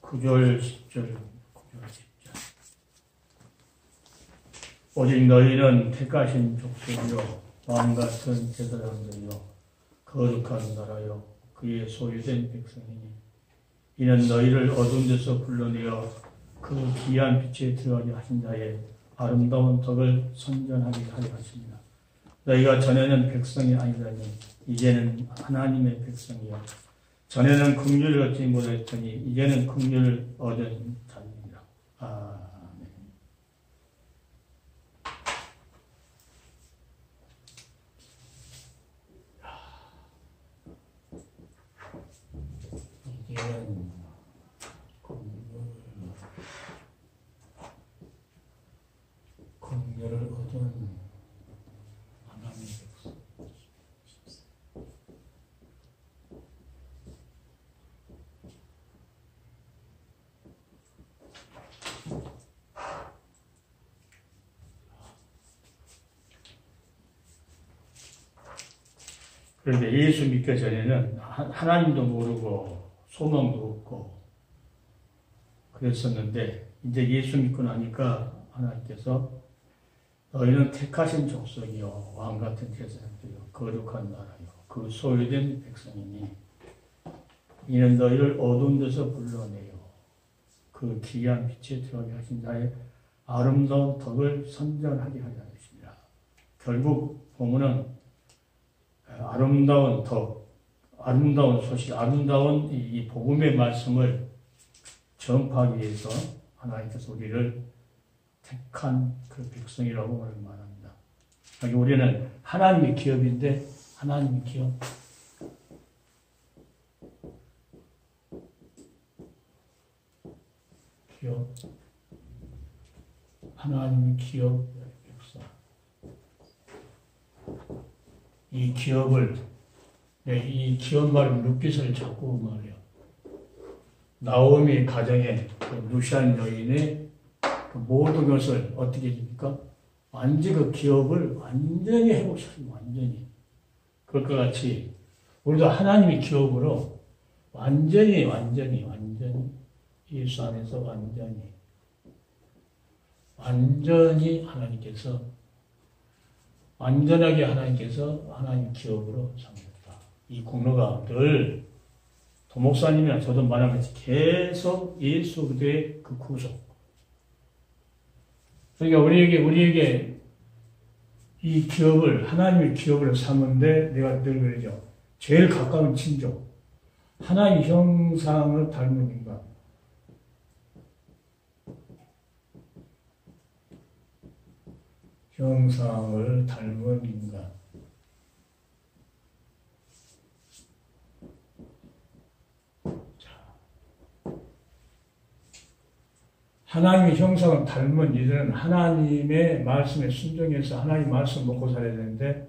9절 10절 9절 10절 오직 너희는 택하신 족속이요 왕같은 제사장들이요 거룩한 나라요 그의 소유된 백성이니 이는 너희를 어두운 데서 불러내어 그 귀한 빛에 들어가게 하신 자의 아름다운 덕을 선전하게 하려 하십니다. 너희가 전에는 백성이 아니라니 이제는 하나님의 백성이요 전에는 긍휼을 얻지 못했더니 이제는 긍휼을 얻은 자입니다. 아멘. 이제는 긍휼을 얻은 하나님의 백성. 그런데 예수 믿기 전에는 하나님도 모르고 소망도 없고 그랬었는데 이제 예수 믿고 나니까 하나님께서 너희는 택하신 족속이요 왕같은 제사장들이요 거룩한 나라요 그 소유된 백성이니 이는 너희를 어두운 데서 불러내요 그 귀한 빛에 들어가게 하신 자의 아름다운 덕을 선전하게 하려 하십니다. 결국 본문은 아름다운 덕, 아름다운 소식, 아름다운 이 복음의 말씀을 전파하기 위해서 하나님께서 우리를 택한 그 백성이라고 오늘 말합니다. 우리는 하나님의 기업인데 하나님의 기업. 기업. 하나님의 기업 백성. 이 기업을, 이 기업 말은 룻깃을 자꾸 말해요. 나오미 가정에 그 루시안 여인의 그 모든 것을 어떻게 해줍니까? 완전히 그 기업을 완전히 회복시키고 완전히. 그것과 같이 우리도 하나님의 기업으로 완전히 예수 안에서 완전히 하나님께서 완전하게 하나님께서 하나님 기업으로 삼겠다. 이 공로가 늘 도목사님이나 저도 말하면서 계속 예수 그리스도의 그 구속. 그러니까 우리에게 이 기업을 하나님의 기업으로 삼는데 내가 늘 그러죠. 제일 가까운 친족, 하나님 형상을 닮은 인간. 형상을 닮은 인간. 하나님의 형상을 닮은 이들은 하나님의 말씀에 순종해서 하나님 말씀 먹고 살아야 되는데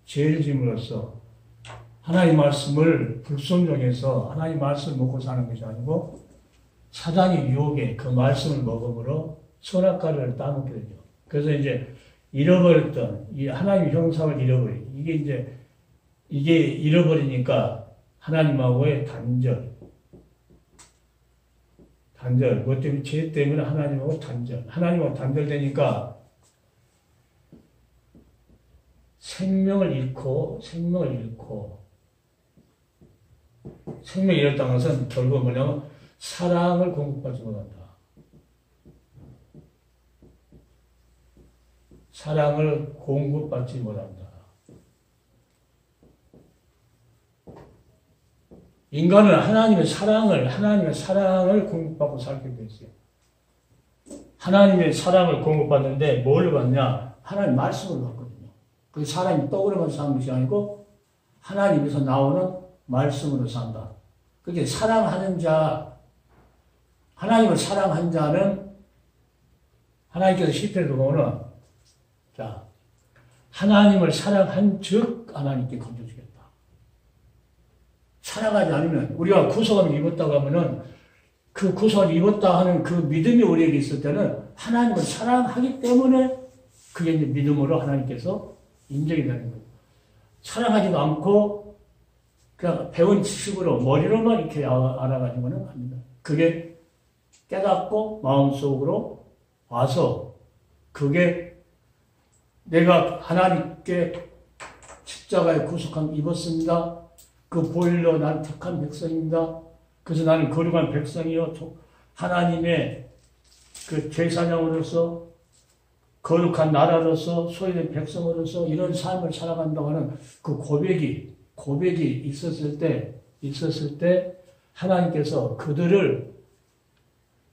죄를 짐으로써 하나님 말씀을 불순종해서 하나님 말씀을 먹고 사는 것이 아니고 사단의 유혹에 그 말씀을 먹음으로 선악과를 따먹게 되죠. 그래서 이제 잃어버렸던 이 하나님의 형상을 이게 잃어버리니까 하나님하고의 단절, 뭐 때문에 죄 때문에 하나님하고 하나님하고 단절되니까 생명을 잃고 생명을 잃었다는 것은 결국 뭐냐면 사랑을 공급받지 못한다. 사랑을 공급받지 못한다. 인간은 하나님의 사랑을 공급받고 살게 됐어요. 하나님의 사랑을 공급받는데 뭘 받냐? 하나님 말씀을 받거든요. 그 사람이 떡으로만 사는 것이 아니고 하나님에서 나오는 말씀으로 산다. 그게 사랑하는 자, 하나님을 사랑한 자는 하나님께서 시편에도 보면 자, 하나님을 사랑한 즉 하나님께 건져주겠다. 사랑하지 않으면 우리가 구속함을 입었다고 하면은 그 구속함을 입었다 하는 그 믿음이 우리에게 있을 때는 하나님을 사랑하기 때문에 그게 이제 믿음으로 하나님께서 인정이 되는 거예요. 사랑하지도 않고 그냥 배운 지식으로 머리로만 이렇게 알아가지고는 합니다. 그게 깨닫고 마음속으로 와서 그게 내가 하나님께 십자가의 구속함 입었습니다. 그 보일러 난 택한 백성입니다. 그래서 나는 거룩한 백성이요 하나님의 그 제사장으로서 거룩한 나라로서 소유된 백성으로서 이런 삶을 살아간다고 하는 그 고백이 있었을 때 하나님께서 그들을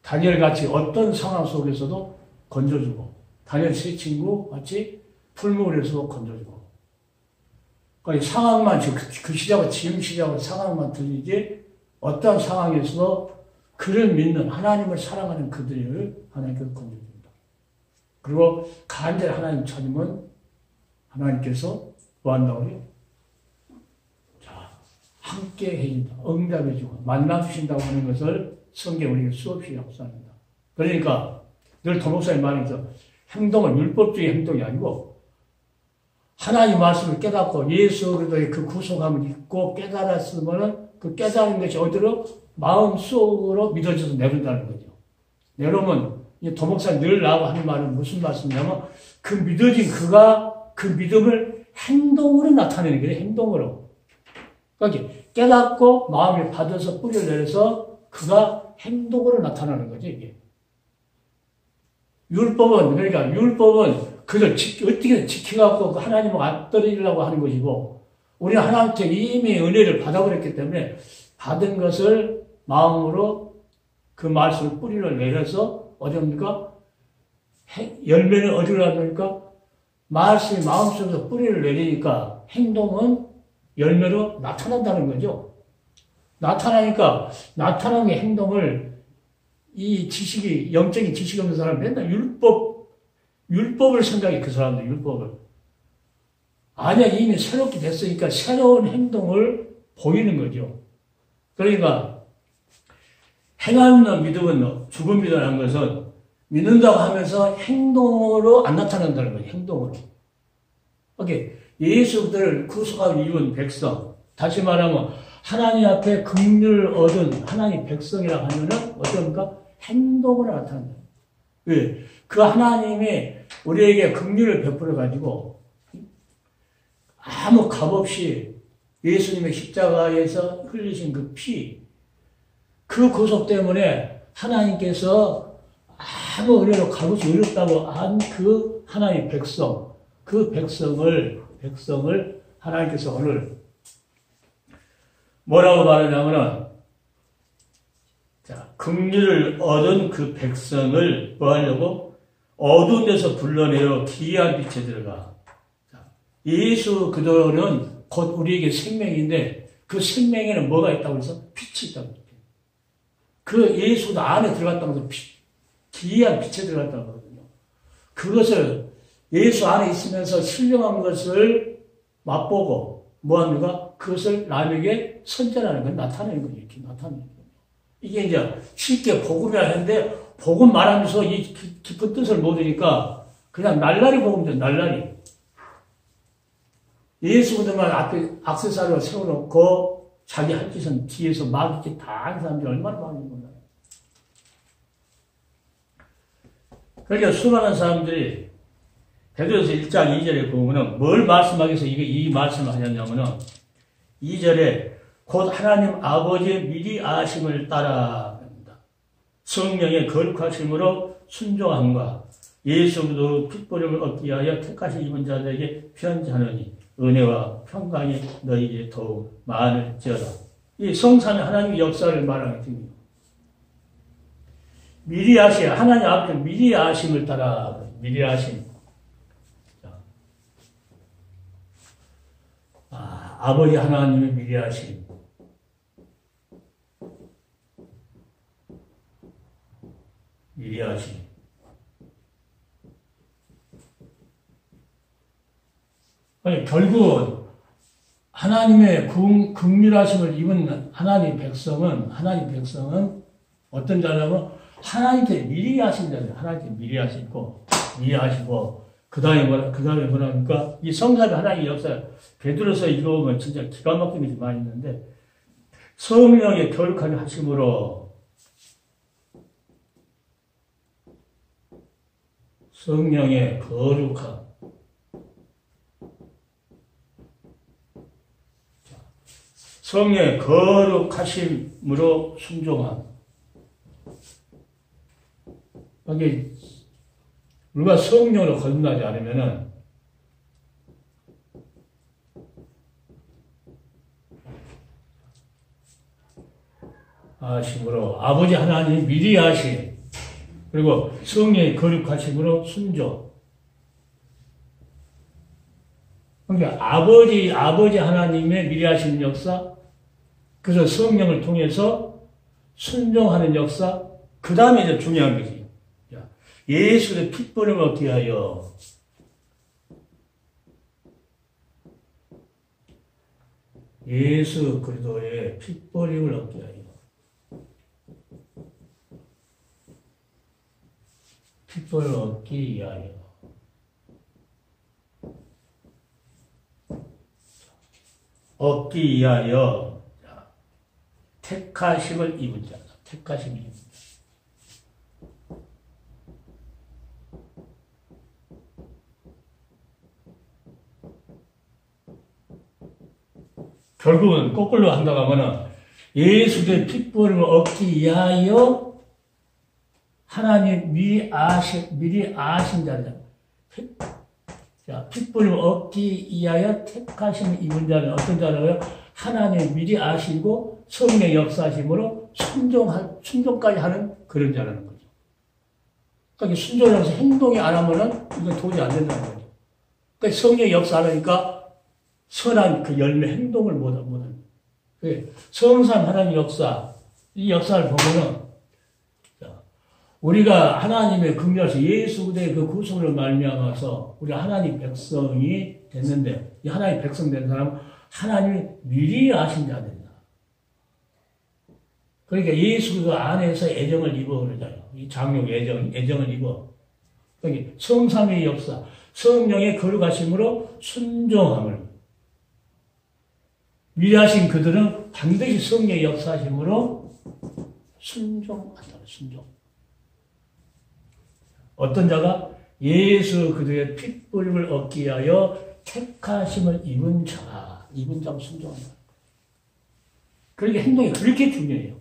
다니엘같이 어떤 상황 속에서도 건져주고 다니엘 세 친구 같이 풀무울에서도 건져주고 그러니까 상황만 그 시작은 지금 시작은 상황만 들리지 어떤 상황에서도 그를 믿는 하나님을 사랑하는 그들을 하나님께서 건져줍니다. 그리고 간절히 하나님 찾으면 하나님께서 뭐 한다고 해요? 자, 함께 해준다. 응답해주고 만나주신다고 하는 것을 성경 우리에게 수없이 약속합니다. 그러니까 늘 도목사님 말해서 행동은 율법주의 행동이 아니고 하나님 말씀을 깨닫고 예수 그리스도의 그 구속함을 잊고 깨달았으면 그 깨달은 것이 어디로? 마음속으로 믿어져서 내려온다는 거죠. 내려오면 도목사님 늘 나하고 하는 말은 무슨 말씀이냐면 그 믿어진 그가 그 믿음을 행동으로 나타내는 거예요. 행동으로. 그러니까 깨닫고 마음에 받아서 뿌리를 내려서 그가 행동으로 나타나는 거죠. 이게. 율법은 그걸 어떻게 지켜갖고 하나님을 안 떨어지려고 하는 것이고 우리는 하나님께 이미 은혜를 받아버렸기 때문에 받은 것을 마음으로 그 말씀을 뿌리를 내려서 어디입니까? 열매는 어디로 합니까? 말씀이 마음속에서 뿌리를 내리니까 행동은 열매로 나타난다는 거죠. 나타나는 행동을 이 지식이, 영적인 지식이 없는 사람은 맨날 율법을 생각해, 그 사람들, 율법을. 아니야, 이미 새롭게 됐으니까 새로운 행동을 보이는 거죠. 그러니까, 행하는 믿음은 죽은 믿음이라는 것은 믿는다고 하면서 행동으로 안 나타난다는 거예요, 행동으로. 오케이. 예수를 구속하고 입은 백성. 다시 말하면, 하나님 앞에 긍휼을 얻은 하나님 백성이라고 하면은, 어떻습니까? 행동으로 나타난다. 왜? 그 하나님이 우리에게 긍휼을 베풀어가지고, 아무 값 없이 예수님의 십자가에서 흘리신 그 피, 그 구속 때문에 하나님께서 아무 은혜로 값없이 어렵다고 한 그 하나님의 백성, 그 백성을 하나님께서 오늘 뭐라고 말하냐면은, 자, 긍휼을 얻은 그 백성을 뭐 하려고? 어두운 데서 불러내어 기이한 빛에 들어가. 자, 예수 그도는 곧 우리에게 생명인데 그 생명에는 뭐가 있다고 해서? 빛이 있다고. 그 예수 안에 들어갔다고 해서 기이한 빛에 들어갔다고 하거든요. 그것을 예수 안에 있으면서 신령한 것을 맛보고 뭐합니까? 그것을 남에게 선전하는 건 나타내는 거죠. 이렇게 나타내는 거죠. 이게 이제 쉽게 복음이라 하는데 복음 말하면서 이 깊은 뜻을 모르니까 그냥 날라리 복음이죠. 날라리. 예수 그들만 앞에 액세서리를 세워놓고 자기 할 짓은 뒤에서 막 이렇게 다 하는 사람들이 얼마나 많은지 몰라요. 그러니까 수많은 사람들이 베드로서 1장 2절에 보면은 뭘 말씀하기 위해서 이 말씀을 하냐면은 2절에 곧 하나님 아버지의 미리 아심을 따라 합니다. 성령의 거룩하심으로 순종함과 예수 그리스도의 핏보림을 얻기 위하여 택하신 입은 자들에게 편지하느니 은혜와 평강이 너희에게 더욱 많을지어다. 이 성삼위 하나님의 역사를 말하는 겁니다. 미리 아심, 하나님 앞에 미리 아심을 따라, 미리 아심. 아버지 하나님의 미리 아심. 미리 아심. 아니, 결국은 하나님의 긍휼하심을 입은 하나님 백성은 어떤 자냐면 하나님께 미리 하신 자들, 하나님께 미리 하시고, 그 다음에 뭐랍니까? 이 성삼위 하나님의 역사, 베드로서 읽어보면 진짜 기가 막힌 것이 많이 있는데, 성령의 거룩한 하심으로 성령의 거룩함. 성령의 거룩하심으로 순종함. 이게 우리가 성령으로 거듭나지 않으면은 아심으로 아버지 하나님이 미리 아심, 그리고 성령의 거룩하심으로 순종. 그러니까 아버지 하나님의 미리 하시는 역사, 그래서 성령을 통해서 순종하는 역사, 그 다음에 이제 중요한 것이 예수의 핏보림을 얻게 하여 예수 그리스도의 핏보림을 얻게 하여 핏보림을 얻기 위하여 얻기 위하여 택하심을 입은 자다. 택하심을 입은 자. 결국은 거꾸로 한다고 하면은 예수의 핏보림을 얻기 위하여 하나님 미리 아신 자다. 자, 핏보림을 얻기 위하여 택하심을 입은 자는 어떤 자라고요? 하나님 미리 아시고 성령의 역사심으로 순종까지 하는 그런 자라는 거죠. 그러니까 순종하면서 행동이 안 하면은 이건 도저히 안 된다는 거죠. 그러니까 성령의 역사하니까 선한 그 열매 행동을 못하는. 성삼 하나님 역사, 이 역사를 보면은, 우리가 하나님의 긍휼하신 예수 그리스도의 그 구속을 말미암아서 우리 하나님 백성이 됐는데, 이 하나님 백성 된 사람은 하나님이 미리 아신 자 된다. 그러니까 예수 그리스도 안에서 애정을 입어 그러잖아요. 이 장육 애정을 입어. 그러니까 성삼의 역사, 성령의 거룩하심으로 순종함을. 미리 하신 그들은 반드시 성령의 역사심으로 순종한다. 순종. 어떤 자가 예수 그들의 핏보림을 얻기 위하여 택하심을 입은 자가 순종한다. 그러니까 행동이 그렇게 중요해요.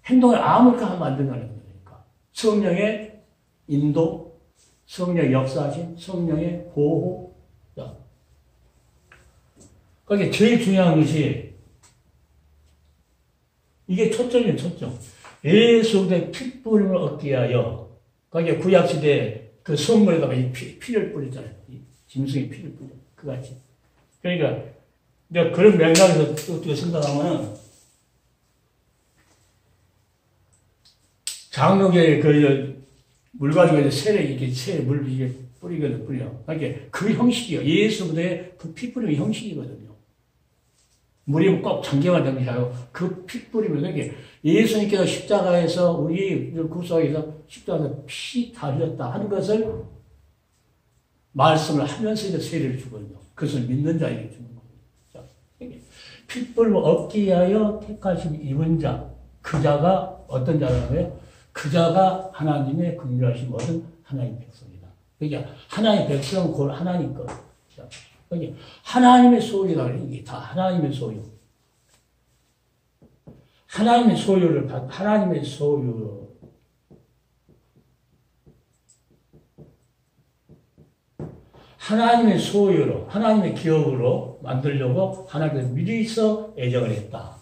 행동을 아무렇게 하면 안 된다는 거니까. 성령의 인도, 성령의 역사심, 성령의 보호. 그러니까 제일 중요한 것이 이게 초점이에요. 초점. 예수의 핏보림을 얻기 위하여 그러니까 구약시대에 그 성물에다가 이 피를 뿌리잖아요. 이 짐승의 피를 뿌려. 그같이. 그러니까 이제 그런 맥락에서 어떻게 생각하면은 장로교에 그 물 가지고 이제 새 물 이게 뿌리거든 뿌려. 그러니까 그 형식이요. 예수의 그 피 뿌리는 형식이거든요. 물이 꼭 잠겨만 되는 게 아니고 그 피 뿌리면 그게 예수님께서 십자가에서 우리 구속에서 십자가에서 피 다 흘렸다 하는 것을 말씀을 하면서 이제 세례를 주거든요. 그것을 믿는 자에게 주는 거예요. 피 뿌림을 얻기 위하여 택하신 입은 자, 그 자가 어떤 자라고요? 그 자가 하나님의 긍휼하심 얻은 하나님 백성이다. 그러니까 하나님 백성은 곧 하나님 것. 그러니까 하나님의 소유다. 이게 다 하나님의 소유. 하나님의 소유를 하나님의 소유. 하나님의 소유로, 하나님의 기업으로 만들려고 하나님께서 미리서 애정을 했다.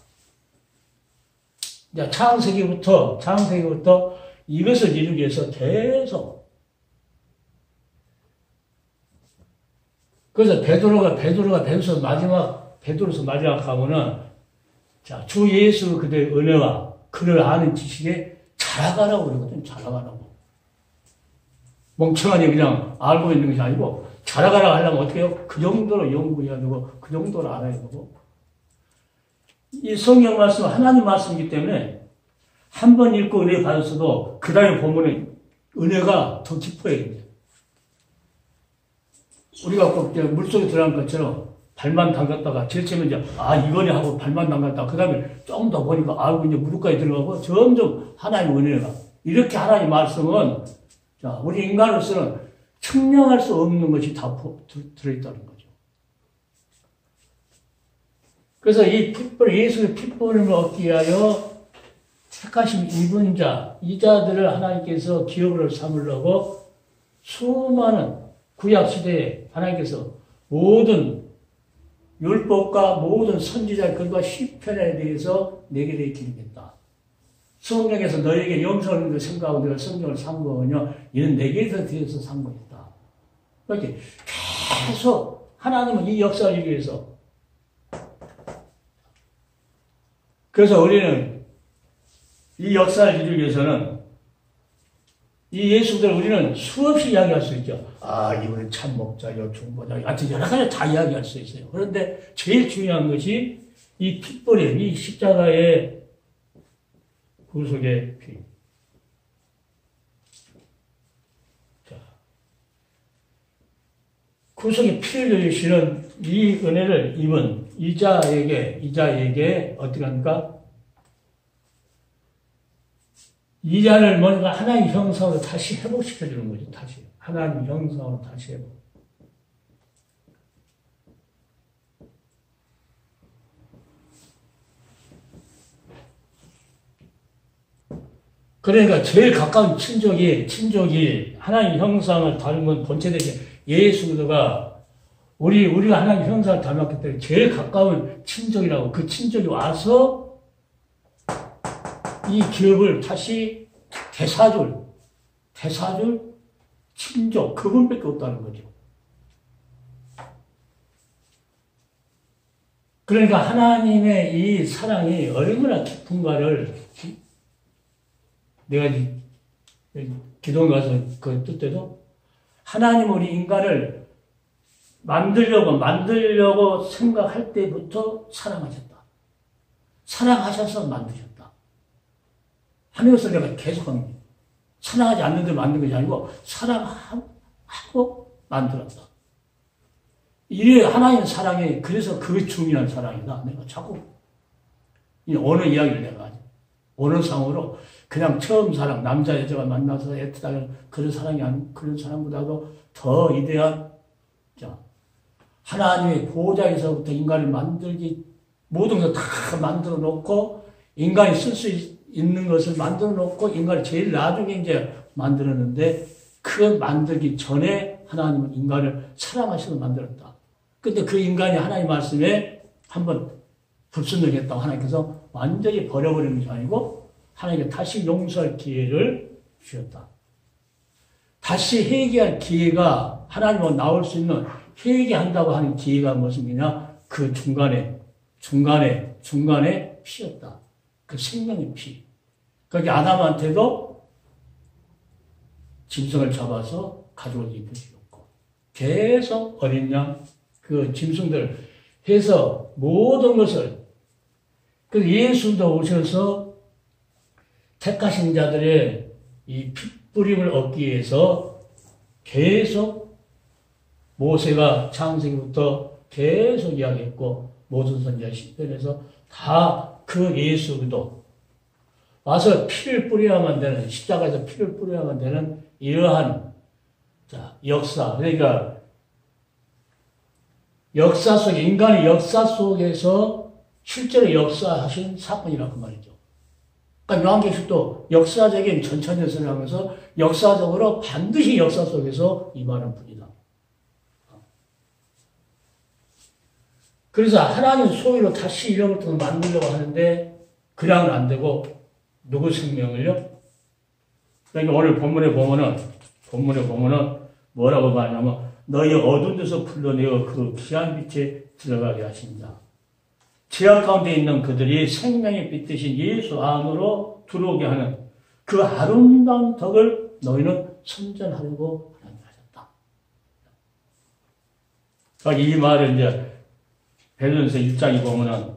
이제 창세기부터 이것을 이루기 위해서 계속. 그래서 베드로서 마지막 가면은, 자, 주 예수 그들의 은혜와 그를 아는 지식에 자라가라고 그러거든요. 자라가라고. 멍청하니 그냥 알고 있는 것이 아니고, 자라가라고 하려면 어떻게 해요? 그 정도로 연구해야 되고, 그 정도로 알아야 되고. 이 성경 말씀은 하나님 말씀이기 때문에, 한 번 읽고 은혜 받았어도, 그 다음에 보면은 은혜가 더 깊어야 됩니다. 우리가 꼭 물속에 들어간 것처럼 발만 담갔다가 제일 처음에 이제 이거네 하고 발만 담갔다가 그 다음에 좀 더 보니까 이제 무릎까지 들어가고 점점 하나님의 은혜가 이렇게 하나님 말씀은 자, 우리 인간으로서는 측량할 수 없는 것이 다 들어있다는 거죠. 그래서 이 핏불, 예수의 핏불을 얻기 위하여 택하신 입은 자, 이 자들을 하나님께서 기업으로 삼으려고 수많은 구약시대에 하나님께서 모든 율법과 모든 선지자 글과 시편에 대해서 내게 대해 기록했다. 성경에서 너에게 영성을 생각하고 내가 성경을 상고하며 이는 내게 대해서 상고했다. 이렇게 계속 하나님은 이 역사를 이루기 위해서. 그래서 우리는 이 역사를 이루기 위해서는 이 예수들 우리는 수없이 이야기할 수 있죠. 아, 이분은 참 목자요, 중보자요. 하여튼 여러 가지 다 이야기할 수 있어요. 그런데 제일 중요한 것이 이 핏불의, 이 십자가의 구속의 피. 자, 구속의 피를 흘리시는 이 은혜를 입은 이자에게 어떻게 합니까? 이 자를 뭔가 하나님 형상으로 다시 회복시켜주는 거죠. 다시. 하나님 형상으로 다시 회복. 그러니까 제일 가까운 친족이 하나님 형상을 닮은 본체되게 예수가 우리가 하나님 형상을 닮았기 때문에 제일 가까운 친족이라고 그 친족이 와서 이 기업을 다시 대사줄, 친족, 그분밖에 없다는 거죠. 그러니까 하나님의 이 사랑이 얼마나 깊은가를 내가 기도원 가서 그 뜻대로 하나님 우리 인간을 만들려고 생각할 때부터 사랑하셨다. 사랑하셔서 만드셨다. 하늘에서 내가 계속하는 거예요. 사랑하지 않는 데 만든 것이 아니고 사랑하고 만들었다. 이래 하나님 사랑이 그래서 그 중요한 사랑이다. 내가 자꾸 어느 이야기를 내가 하죠. 어느 상으로 그냥 처음 사랑, 남자 여자가 만나서 애틋하게 그런 사랑이 아닌 그런 사랑보다도 더 위대한 자 하나님의 보호자에서부터 인간을 만들기 모든 것 다 만들어 놓고 인간이 쓸 수 있는 것을 만들어 놓고 인간을 제일 나중에 이제 만들었는데 그 만들기 전에 하나님은 인간을 사랑하셔서 만들었다. 근데 그 인간이 하나님 말씀에 한번 불순종했다고 하나님께서 완전히 버려버리는 것이 아니고 하나님께 다시 용서할 기회를 주셨다. 다시 회개할 기회가 하나님으로 나올 수 있는 회개한다고 하는 기회가 무엇이냐? 그 중간에 피였다. 그 생명의 피. 거기 아담한테도 짐승을 잡아서 가족을 입혀주었고 계속 어린 양 그 짐승들 해서 모든 것을 그 예수도 오셔서 택하신 자들의 이 핏부림을 얻기 위해서 계속 모세가 창세기부터 계속 이야기했고 모든 선지자 시편에서 다 그 예수도 와서 피를 뿌려야만 되는 십자가에서 피를 뿌려야만 되는 이러한 자 역사 그러니까 역사 속에 인간의 역사 속에서 실제로 역사하신 사건이라고 말이죠. 그러니까 요한계시록도 역사적인 전천연설을 하면서 역사적으로 반드시 역사 속에서 임하는 분이다. 그래서 하나님 소위로 다시 이런 것들을 만들려고 하는데 그냥은 안 되고 누구 생명을요? 그러니까 오늘 본문에 보면은 뭐라고 말하냐면 너희 어두운 데서 불러내어 그 귀한 빛에 들어가게 하신다. 죄악 가운데 있는 그들이 생명의 빛 대신 예수 안으로 들어오게 하는 그 아름다운 덕을 너희는 선전하려고 하셨다. 이 말을 이제 베드로전서 1장에 보면은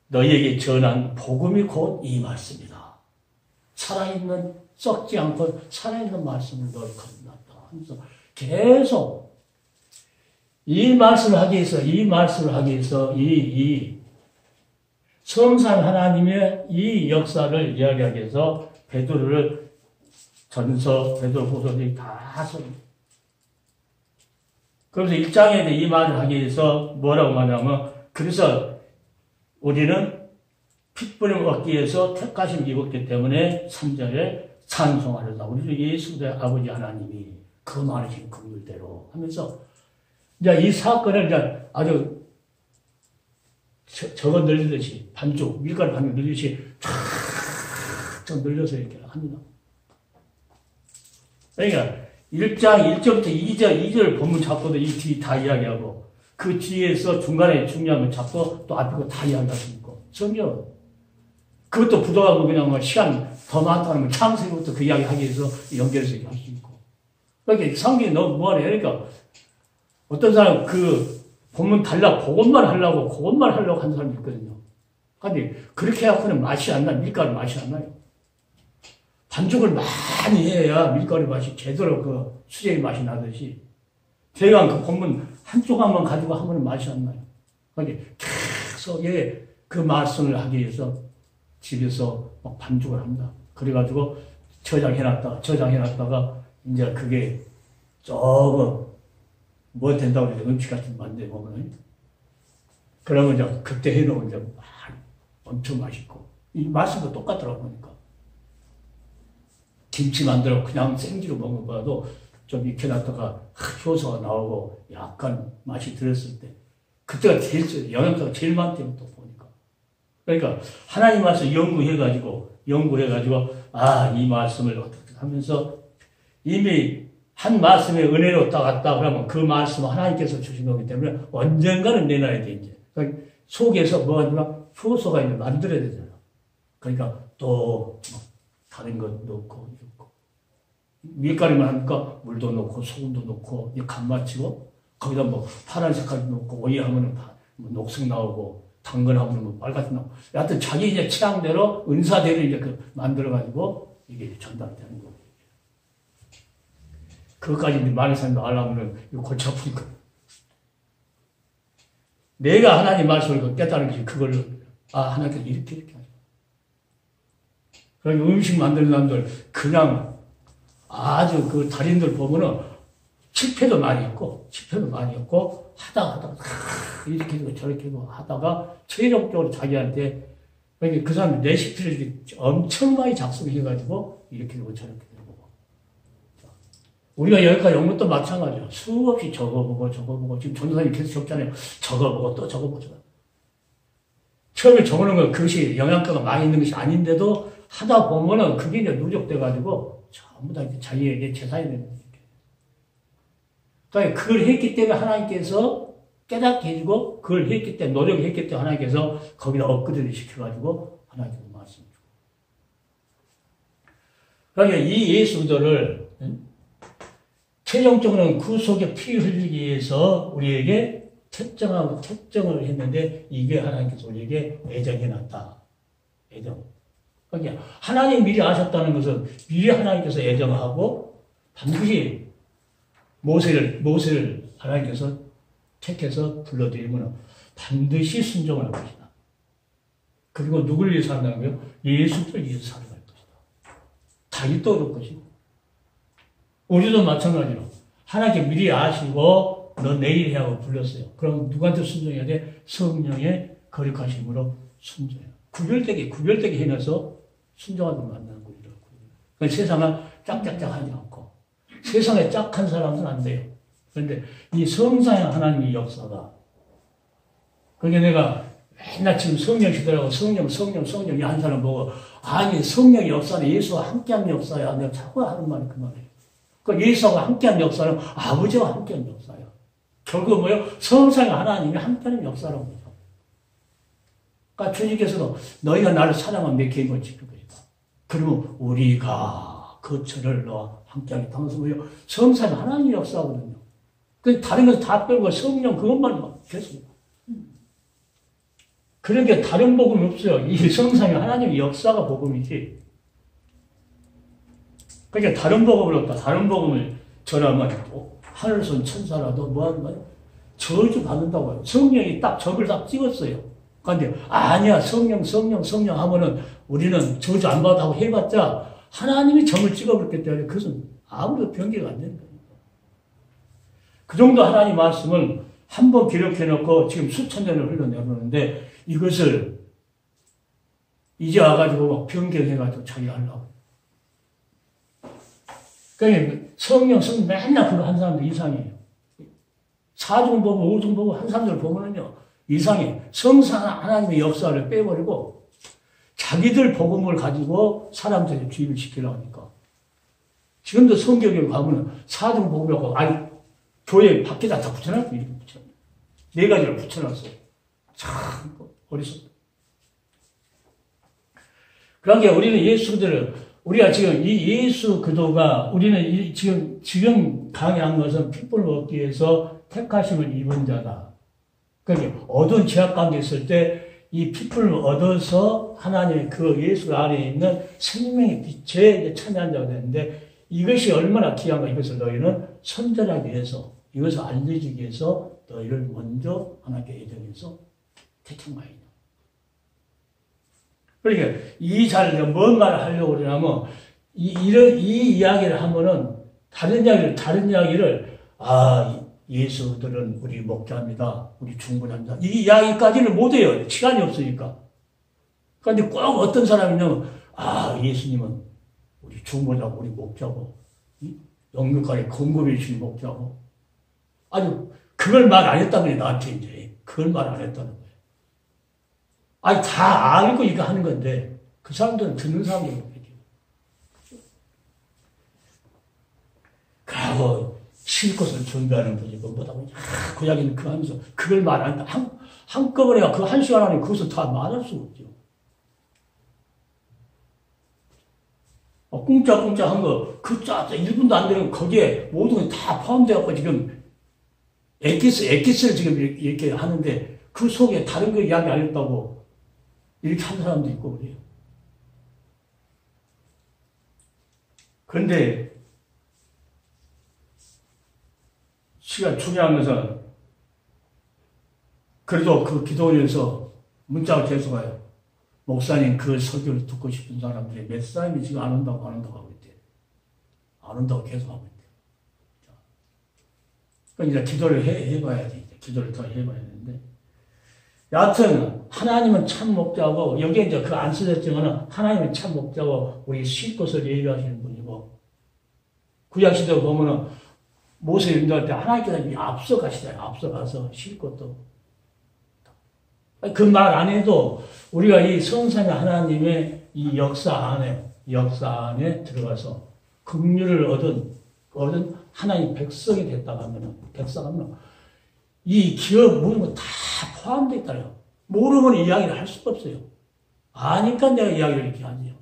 너희에게 전한 복음이 곧 이 말씀이다. 살아있는 썩지 않고 살아있는 말씀을 너희 건넌다. 하면서 계속 이 말씀을 하기 위해서 이 성삼 하나님의 이 역사를 이야기하기 위해서 베드로를 전서, 베드로후서들이 다 씁니다. 그래서 1장에 이 말을 하기 위해서 뭐라고 하냐면, 그래서 우리는 핏부림 얻기 위해서 택하심 입었기 때문에 3절에 찬송하려다. 우리 예수 그리스도의 아버지 하나님이 그 많으신 긍휼대로 하면서 이제 이 사건을 이제 아주 저거 늘리듯이 반죽, 밀가루 반죽 늘리듯이 쫙 늘려서 이렇게 합니다. 그러니까 1장 1절부터 2절 본문 잡고도 이 뒤 다 이야기하고 그 뒤에서 중간에 중요한 거 잡고 또 앞에 거 다 이야기할 수 있고 성경 그것도 부족하고 그냥 뭐 시간 더 많다는 건 창세기부터 그 이야기 하기 위해서 연결해서 할 수 있고 그러니까 성경이 너무 뭐하네. 그러니까 어떤 사람은 그 본문 달라 그것만 하려고 하는 사람이 있거든요. 근데 그렇게 해갖고는 맛이 안 나. 밀가루 맛이 안 나요. 반죽을 많이 해야 밀가루 맛이 제대로 그 수제의 맛이 나듯이 대강 그 본문 한 조각만 가지고 하면 맛이 안 나요. 그러니까 계속 그 말씀을 하기 위해서 집에서 막 반죽을 합니다. 그래가지고 저장해놨다가 이제 그게 조금 뭐 된다고 그러죠. 음식 같은 거 만들어 먹으면. 그러면 이제 그때 해놓으면 이제 엄청 맛있고. 이 맛은 똑같더라고 보니까. 김치 만들어 그냥 생지로 먹는 거라도 좀 익혀놨다가 효소가 나오고 약간 맛이 들었을 때. 그때가 제일, 영양소가 제일 많대요, 또 보니까. 그러니까 하나님 말씀 연구해가지고, 이 말씀을 어떻게 하면서 이미 한 말씀에 은혜로 따갔다 그러면 그 말씀은 하나님께서 주신 거기 때문에 언젠가는 내놔야 돼, 이제. 그러니까 속에서 뭐 하지만 효소가 이제 만들어야 되잖아. 그러니까 또 다른 것 넣고, 이렇고. 밀가루만 하니까 물도 넣고, 소금도 넣고, 간 맞추고, 거기다 뭐 파란 색깔 넣고, 오이 하면은 뭐 녹색 나오고, 당근 하면은 뭐 빨갛게 나오고. 여하튼 자기 이제 취향대로, 은사대로 이제 만들어가지고 이게 전달되는 거고. 그것까지 많은 사람이 알려면 이거 골치 아픈 거. 내가 하나님 말씀을 깨달은 것이 그걸, 하나님께서 이렇게 하죠. 그러니까 음식 만드는 사람들, 그냥 아주 그 달인들 보면은 실패도 많이 했고, 하다가, 이렇게 되고 저렇게 되고 하다가, 최종적으로 자기한테, 그러니까 그 사람 레시피를 엄청 많이 작성해가지고, 이렇게 되고 저렇게 되고. 우리가 여기까지 온 것도 마찬가지야. 수없이 적어보고, 지금 전도사님 계속 적잖아요. 적어보고, 또 적어보고. 처음에 적어놓은 건 그것이 영양가가 많이 있는 것이 아닌데도, 하다 보면은 그게 이제 누적돼가지고, 전부 다 자기에게 재산이 되는 거예요. 그러니까 그걸 했기 때문에 하나님께서 깨닫게 해주고, 그걸 했기 때문에, 노력했기 때문에 하나님께서 거기다 업그레이드 시켜가지고, 하나님께서 말씀 주고. 그러니까 이 예수들을, 최종적으로는 그 속에 피 흘리기 위해서 우리에게 특정을 했는데, 이게 하나님께서 우리에게 애정해놨다. 애정. 그러니까 하나님 미리 아셨다는 것은 미리 하나님께서 애정하고 반드시 모세를 하나님께서 택해서 불러들이면 반드시 순종을 할 것이다. 그리고 누구를 위해서 한다는 거예요? 예수를 위해서 살아갈 것이다. 다윗도 그럴 것이고 우리도 마찬가지로 하나님께 미리 아시고 너 내일 해하고 불렀어요. 그럼 누구한테 순종해야 돼? 성령의 거룩하심으로 순종해요. 구별되게 해놔서 순종하도록 만드는 거죠. 그러니까 세상은 짝짝짝 하지 않고 세상에 짝한 사람은 안 돼요. 그런데 이 성상의 하나님의 역사가 그러니까 내가 맨날 지금 성령 시대라고 성령 이 한 사람 보고 아니 성령의 역사는 예수와 함께한 역사야. 내가 자꾸 하는 말이 그 말이에요. 그 예수와 함께한 역사는 아버지와 함께한 역사야. 결국 뭐예요? 성상의 하나님이 함께하는 역사라고 해요. 그러니까 주님께서도 너희가 나를 사랑하면 내 계명을 지킬 것이다. 그러면 우리가 그 철을 너와 함께하게 당해서 뭐예요? 성상의 하나님의 역사거든요. 그 다른 것은 다 빼고 성령 그것만 계속. 그러니까 다른 복음이 없어요. 이 성상의 하나님의 역사가 복음이지. 그러니까 다른 복음을 없다. 다른 복음을 전하면 하늘에서 온 천사라도 뭐하는 거예요? 저주 받는다고 해요. 성령이 딱 적을 딱 찍었어요. 그런데 아니야 성령 하면은 우리는 저주 안 받아고 해봤자 하나님이 점을 찍어버렸기 때문에 그것은 아무도 변개가 안 되는 거예요. 그 정도 하나님 말씀을 한 번 기록해놓고 지금 수천 년을 흘러내보는데 이것을 이제 와가지고 막 변경해가지고 자기가 하려고. 그러니까 성령 맨날 그거 한 사람들 이상해요. 4중 보고 5중 보고 한 사람들 보면은요 이상해. 성상 하나님의 역사를 빼버리고 자기들 복음을 가지고 사람들이 주입을 시키려고 하니까. 지금도 성경에 가면은 4중 복음이라고 아니 교회 밖에다 다 붙여놨고 이렇게 붙여놨어요. 4가지를 붙여놨어요. 참 어리석다. 그러니까 우리는 예수들을 우리가 지금 이 예수 그도가 우리는 지금 강의한 것은 핏불을 얻기 위해서 택하심을 입은 자다. 그러니까 어두운 제약 관계 있을 때 이 핏불을 얻어서 하나님의 그 예수 안에 있는 생명의 빛에 참여한 자가 되는데 이것이 얼마나 귀한가. 이것을 너희는 선전하기 위해서 이것을 알려주기 위해서 너희를 먼저 하나님께 예정해서 택한 거예요. 그러니까 이 자리에 뭔 말을 하려고 그러냐면 이 이야기를 하면은 다른 이야기를 예수들은 우리 목자입니다. 우리 충분합니다. 이 이야기까지는 못해요. 시간이 없으니까. 그런데 꼭 어떤 사람이냐면 예수님은 우리 중보자고 우리 목자고 영육간에 건급해주신 목자고 아주 그걸 말 안 했다면 나한테 이제 그걸 말 안 했다는 거예요. 다 알고 이거 하는 건데 그 사람들은 듣는 사람들이 없겠죠. 그러고 쉴 것을 준비하는 분이 뭐다고 그 이야기는 그 하면서 그걸 말 안 한다. 한꺼번에 그 1시간 안에 그것을 다 말할 수 없죠. 꿍짝꿍짝 한 거, 그 1분도 안 되는 거기에 모든 게 다 포함되어갖고 지금 엑기스를 지금 이렇게 하는데 그 속에 다른 거 이야기 안 했다고 이렇게 한 사람도 있고 그래요. 그런데 시간 중요한 것은 그래도 그 기도원에서 문자가 계속 와요. 목사님 그 설교를 듣고 싶은 사람들이 몇 사람이 지금 안 온다고 하고 있대요. 안 온다고 계속 하고 있대요. 그러니까 이제 기도를 해봐야지. 기도를 더 해봐야 되는데. 여하튼 하나님은 참 목자고 여기에 이제 그 안 쓰셨지만은 하나님은 참 목자고 우리 쉴 것을 예비하시는 분이고 구약시대 보면은 모세 인도할 때 하나님께서 앞서 가시잖아요. 앞서 가서 쉴 것도. 그 말 안 해도 우리가 이 성삼위 하나님의 이 역사 안에 들어가서 긍휼을 얻은 하나님 백성이 됐다고 하면은, 이 기업 모든 거 다 포함되어 있다요. 모르면 이야기를 할 수가 없어요. 아니까 내가 이야기를 이렇게 하지요.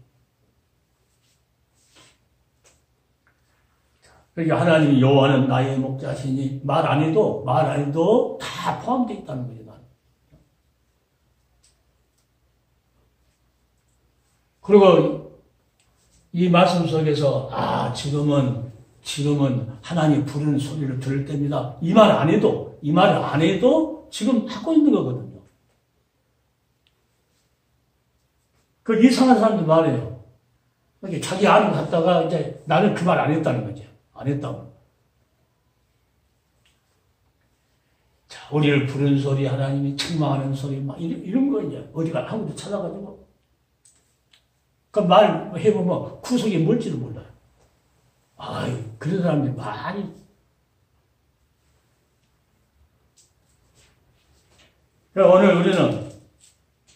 그러니까 하나님이 여호와는 나의 목자시니 말 안 해도 다 포함되어 있다는 거죠. 그리고 이 말씀 속에서 지금은 하나님 부르는 소리를 들을 때입니다. 이 말을 안 해도 지금 하고 있는 거거든요. 그 이상한 사람들 말이에요. 그러니까 자기 안을 갖다가 이제 나는 그 말 안 했다는 거죠. 안 했다고. 자, 우리를 부르는 소리, 하나님이 책망하는 소리, 막 이런 거 이제 어디가 한국에 찾아가지고 그 말 해보면 구석이 뭘지도 몰라요. 그런 사람들이 많이. 그러니까 오늘 우리는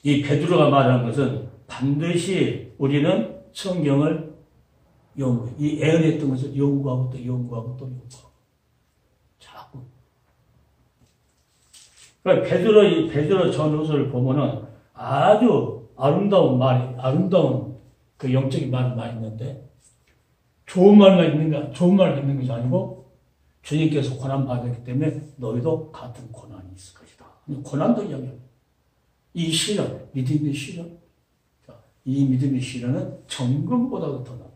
이 베드로가 말하는 것은 반드시 우리는 성경을 이 애언했던 것을 연구하고 또 연구하고 또 연구하고. 자꾸. 그러니까 베드로 전후서를 보면은 아주 아름다운 그 영적인 말이 많이 있는데, 좋은 말만 있는 것이 아니고, 주님께서 고난받았기 때문에 너희도 같은 고난이 있을 것이다. 고난도 이야기합니다. 이 시련, 믿음의 시련. 이 믿음의 시련은 정금보다도 더 낫다.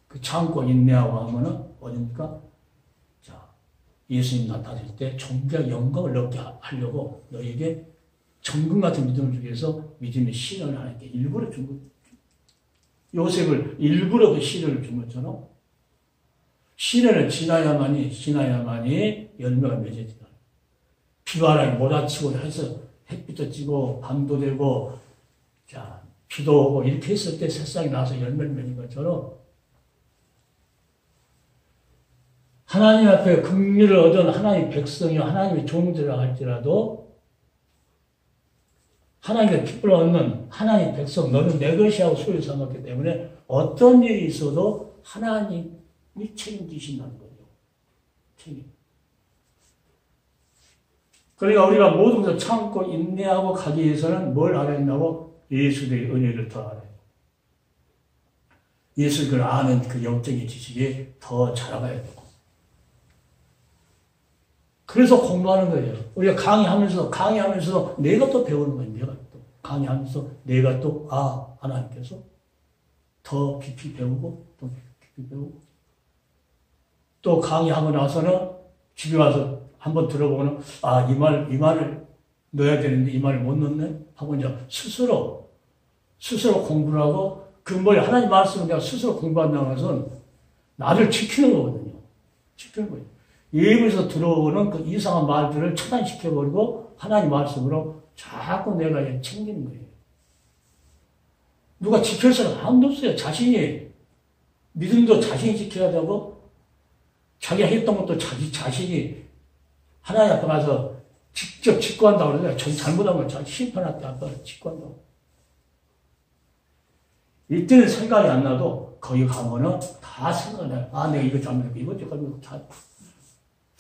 그 참고 인내하고 하면은, 어딥니까? 자, 예수님 나타날 때 존귀한 영광을 얻게 하려고 너에게 정금 같은 믿음을 주기 위해서 믿음의 시련을 하나님께 일부러 준 거예요. 요셉을 일부러 그 시련을 준 것처럼 시련을 지나야만이 열매가 맺어지다. 비바람이 몰아치고 해서 햇빛도 찌고 밤도 되고 자 비도 오고 이렇게 했을 때 새싹이 나서 열매를 맺는 것처럼 하나님 앞에 긍휼을 얻은 하나님의 백성이요 하나님의 종들이라 할지라도 하나님의 기쁨을 얻는 하나님의 백성 너는 내 것이 하고 소유 삼았기 때문에 어떤 일이 있어도 하나님이 책임지신다는 거죠. 책임. 그러니까 우리가 모든 것을 참고 인내하고 가기 위해서는 뭘 알아야 된다고? 예수의 은혜를 더 알아야 돼요. 예수를 아는 그 영적인 지식이 더 자라가야 되고. 그래서 공부하는 거예요. 우리가 강의하면서 내가 또 배우는 거예요. 내가 또 강의하면서 내가 또 하나님께서 더 깊이 배우고 또 깊이 배우고 또 강의하고 나서는 집에 와서 한번 들어보고는 이 말을 넣어야 되는데 이 말을 못 넣네 하고 이제 스스로 공부를 하고 그 하나님 말씀을 내가 스스로 공부한다는 것은 나를 지키는 거거든요. 지키는 거예요. 예배에서 들어오는 그 이상한 말들을 차단시켜버리고 하나님 말씀으로 자꾸 내가 챙기는 거예요. 누가 지킬 사람 아무도 없어요. 자신이 믿음도 자신이 지켜야 되고 자기가 했던 것도 자신이 하나님 앞에 가서 직접 직구한다고 그러잖아요. 잘못한 걸 자기 심판 앞에 직구한다고. 이때는 생각이 안 나도 거기 가면은 다 생각나요. 내가 이거 잘못했고 이것도 잘못했고 다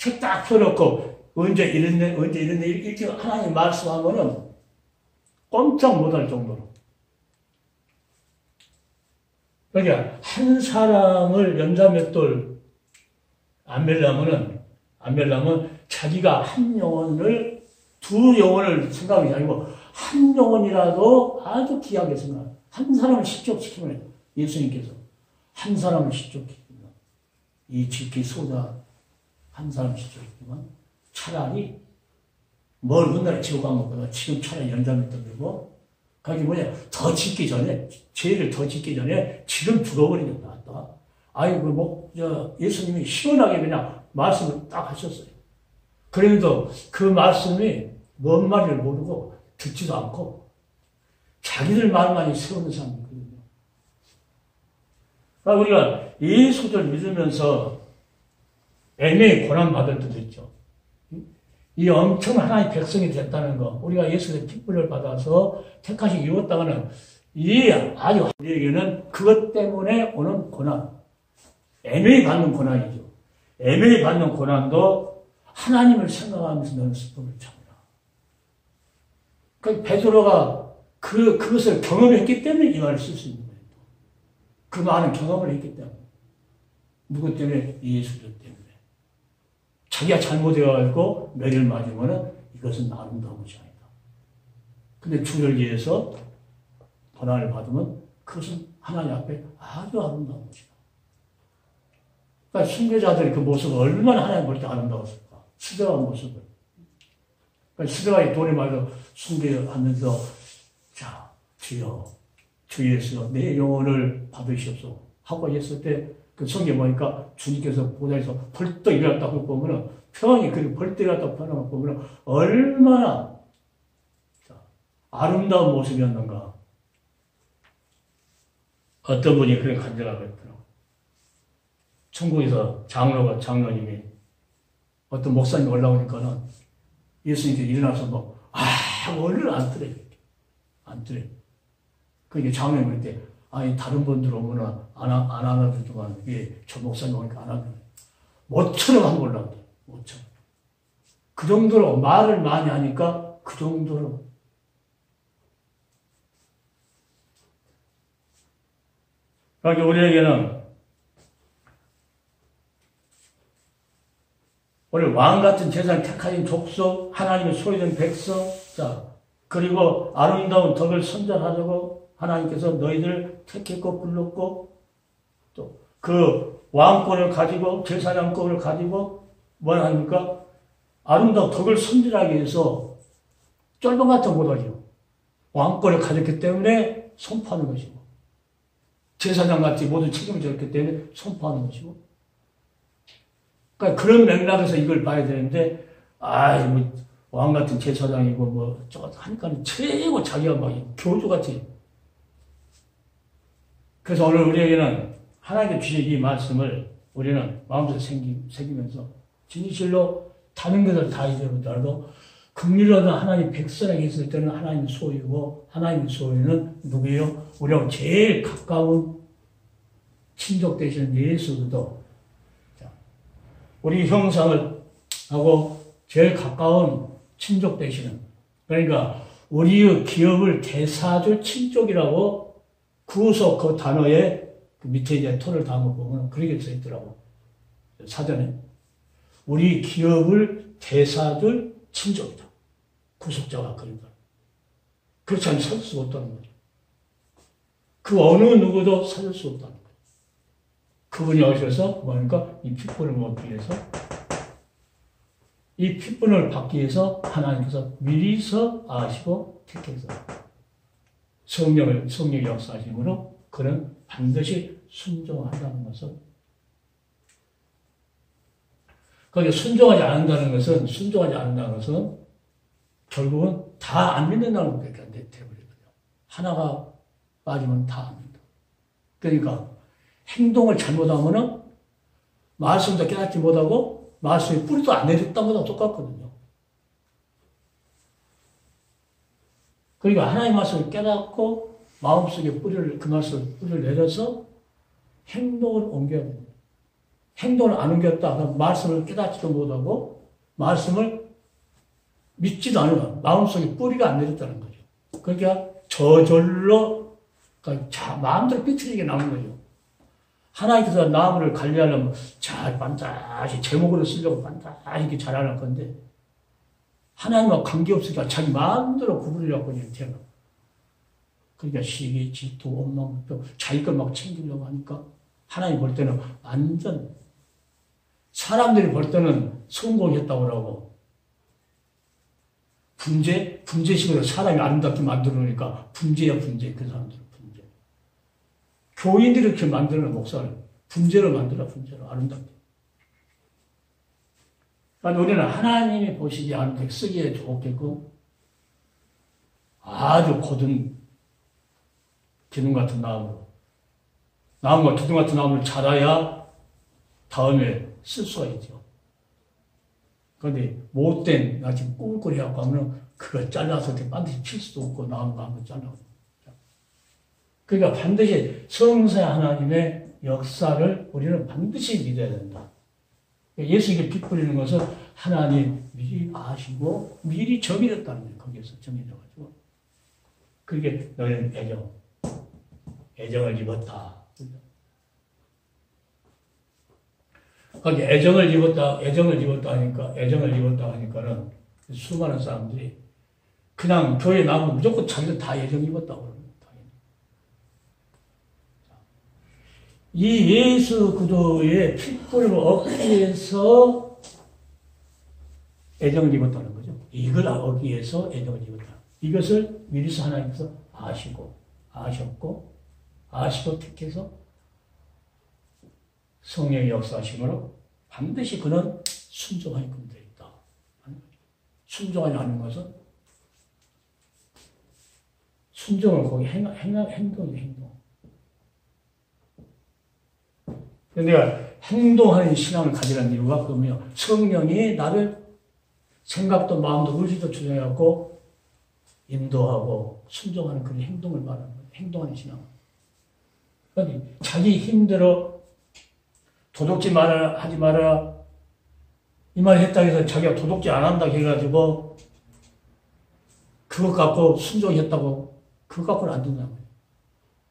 책 딱 펴놓고 언제 이랬네 이렇게 하나님 말씀하면은 꼼짝 못할 정도로. 그러니까 한 사람을 연자맷돌 안 멸려면 자기가 한 영혼을 두 영혼을 생각이 아니고 한 영혼이라도 아주 귀하게 생각. 한 사람을 십적시키면 예수님께서 한 사람을 십적시키면 이 지키 소자 한 사람 십적시키면 차라리 뭘 훗날에 지옥 간 것보다 지금 차라리 연장했던 거고 그게 뭐냐 더 짓기 전에 죄를 더 짓기 전에 지금 죽어버리는 게 낫다. 예수님이 시원하게 그냥 말씀을 딱 하셨어요. 그런데도 그 말씀이 뭔 말인지 모르고 듣지도 않고 자기들 말만이 세우는 사람이거든요. 그러니까 우리가 이 소절 믿으면서 애매히 고난받을 때도 있죠. 이 엄청 하나님의 백성이 됐다는 거, 우리가 예수의 기쁨을 받아서 택하시 이뤘다가는 이 아주 우리에게는 그것 때문에 오는 고난, 애매히 받는 고난이죠. 애매히 받는 고난도 하나님을 생각하면서 너는 슬픔을 참으라. 그 베드로가 그것을 경험했기 때문에 이 말을 쓸 수 있는 거예요. 그 많은 경험을 했기 때문에. 누구 때문에? 예수 때문에. 자기가 잘못해가지고 매를 맞으면 이것은 아름다운 것이 아니다. 근데 주를 위해서 고난을 받으면 그것은 하나님 앞에 아주 아름다운 것이다. 그러니까 순교자들의 그 모습을 얼마나 하나님 볼 때 아름다웠을까. 수정한 모습을. 그러니까 수정하게 돈에 말로 순교하면서 자, 주여, 주 예수, 내 영혼을 받으시옵소서 하고 했을 때 그 성경 보니까 주님께서 보좌에서 벌떡 일어났다고 보면은 평이 그 벌떡 일어났다고 표현하고 보면은 얼마나 아름다운 모습이었는가. 어떤 분이 그렇게 간증하고 있더라고요. 천국에서 장로님이 어떤 목사님이 올라오니까는 예수님께 일어나서 얼른 안 뜨래. 안 뜨래. 그러니까 장로님이 그럴 때 다른 분들 오면 안 안아주지만, 저 목사님 오니까 안 하면, 모처럼 한 번 올라오더라고요. 모처럼. 그 정도로 말을 많이 하니까 그 정도로. 그러니까 우리에게는 우리 왕 같은 제사를 택하신 족속, 하나님의 소유된 백성, 그리고 아름다운 덕을 선전하자고 하나님께서 너희들을 택했고 불렀고 또 그 왕권을 가지고 제사장권을 가지고 뭘 합니까? 아름다운 덕을 선전하기 위해서 쫄병 같은 못하죠. 왕권을 가졌기 때문에 선포하는 것이고 제사장 같이 모든 책임을 졌기 때문에 선포하는 것이고. 그러니까 그런 맥락에서 이걸 봐야 되는데, 왕 같은 제사장이고, 저거 하니까 최고 자기가 막 교주같이. 그래서 오늘 우리에게는 하나님께 주신 이 말씀을 우리는 마음속에 새기면서 진실로 다른 것을 다 잊어버리더라도 긍휼하던 하나님 백성에게 있을 때는 하나님 소유고 하나님의 소유는 누구예요? 우리하고 제일 가까운 친족 되시는 예수 그리스도. 우리 형상을 하고 제일 가까운 친족 되시는, 그러니까 우리의 기업을 대사줄 친족이라고 구속 그 단어에 그 밑에 이제 토를 담아보면 그렇게 써 있더라고. 사전에. 우리 기업을 대사줄 친족이다. 구속자가 그런다. 그렇지 않으면 살릴 수 없다는 거죠. 그 어느 누구도 살릴 수 없다는 거죠. 그분이 오셔서 뭐니까 이 핏분을 먹기 위해서, 이 핏분을 받기 위해서 하나님께서 미리서 아시고 택해서 성령의 역사하심으로 그는 반드시 순종한다는 것은, 거기에 순종하지 않는다는 것은 결국은 다 안 믿는다는 것밖에 안 되버리거든요. 하나가 빠지면 다 안 믿는다. 그러니까 행동을 잘못하면은 말씀도 깨닫지 못하고 말씀의 뿌리도 안 내렸다는 것과 똑같거든요. 그러니까 하나님의 말씀을 깨닫고 마음속에 그 말씀을 뿌리를 내려서 행동을 옮겨야 됩니다. 행동을 안 옮겼다. 그럼 말씀을 깨닫지도 못하고 말씀을 믿지도 않으면 마음속에 뿌리가 안 내렸다는 거죠. 그러니까 저절로 그러니까 마음대로 삐뚤리게 나오는 거죠. 하나님께서 나무를 관리하려면 잘 반드시 제목으로 쓰려고 반드시 이렇게 잘하는 건데 하나님과 관계없으니까 자기 마음대로 구부리려고 그냥 태어나. 그러니까 시기, 질투, 원망, 또 자기 걸 막 챙기려고 하니까 하나님 볼 때는 완전 사람들이 볼 때는 성공했다고 그러고 분재식으로 사람이 아름답게 만들어 놓으니까 분재야 분재. 그 사람들은 분재. 교인들이 이렇게 만드는 목사를 분재로 만들어 분재로 아름답게. 그러니까 우리는 하나님이 보시기 아름답게 쓰기에 좋겠고 아주 고든 기둥 같은 나무가 기둥 같은 나무를 자라야 다음에 쓸 수가 있죠. 그런데 못된, 나 지금 꿀꿀 해갖고 하면 그걸 잘라서 반드시 필 수도 없고 나무가 한번 잘라고. 그러니까 반드시 성사 하나님의 역사를 우리는 반드시 믿어야 된다. 예수에게 빛 뿌리는 것은 하나님 미리 아시고 미리 정해졌다는 거예요. 거기에서 정해져가지고. 그게 너희는 애정을 입었다. 거기 애정을 입었다 하니까는 수많은 사람들이 그냥 교회 나오면 무조건 자기들 다 애정 입었다고 그럽니다. 이 예수 그리스도의 핏불을 얻기 위해서 애정을 입었다는 거죠. 이걸 얻기 위해서 애정을 입었다. 이것을 미리서 하나님께서 아시고 택해서 성령의 역사하심으로 반드시 그는 순종하게끔 되어 있다. 순종하지 않는 것은 순종을 거기 행동이에요. 내가 행동하는 신앙을 가지라는 이유가 그러면 성령이 나를 생각도 마음도 의지도 조정해갖고 인도하고 순종하는 그런 행동을 말하는 거예요. 행동하는 신앙. 그러니까 자기 힘대로 도둑질 하지 마라. 이 말 했다 해서 자기가 도둑질 안 한다 해가지고 그것 갖고 순종했다고 그것 갖고는 안 된다는 거예요.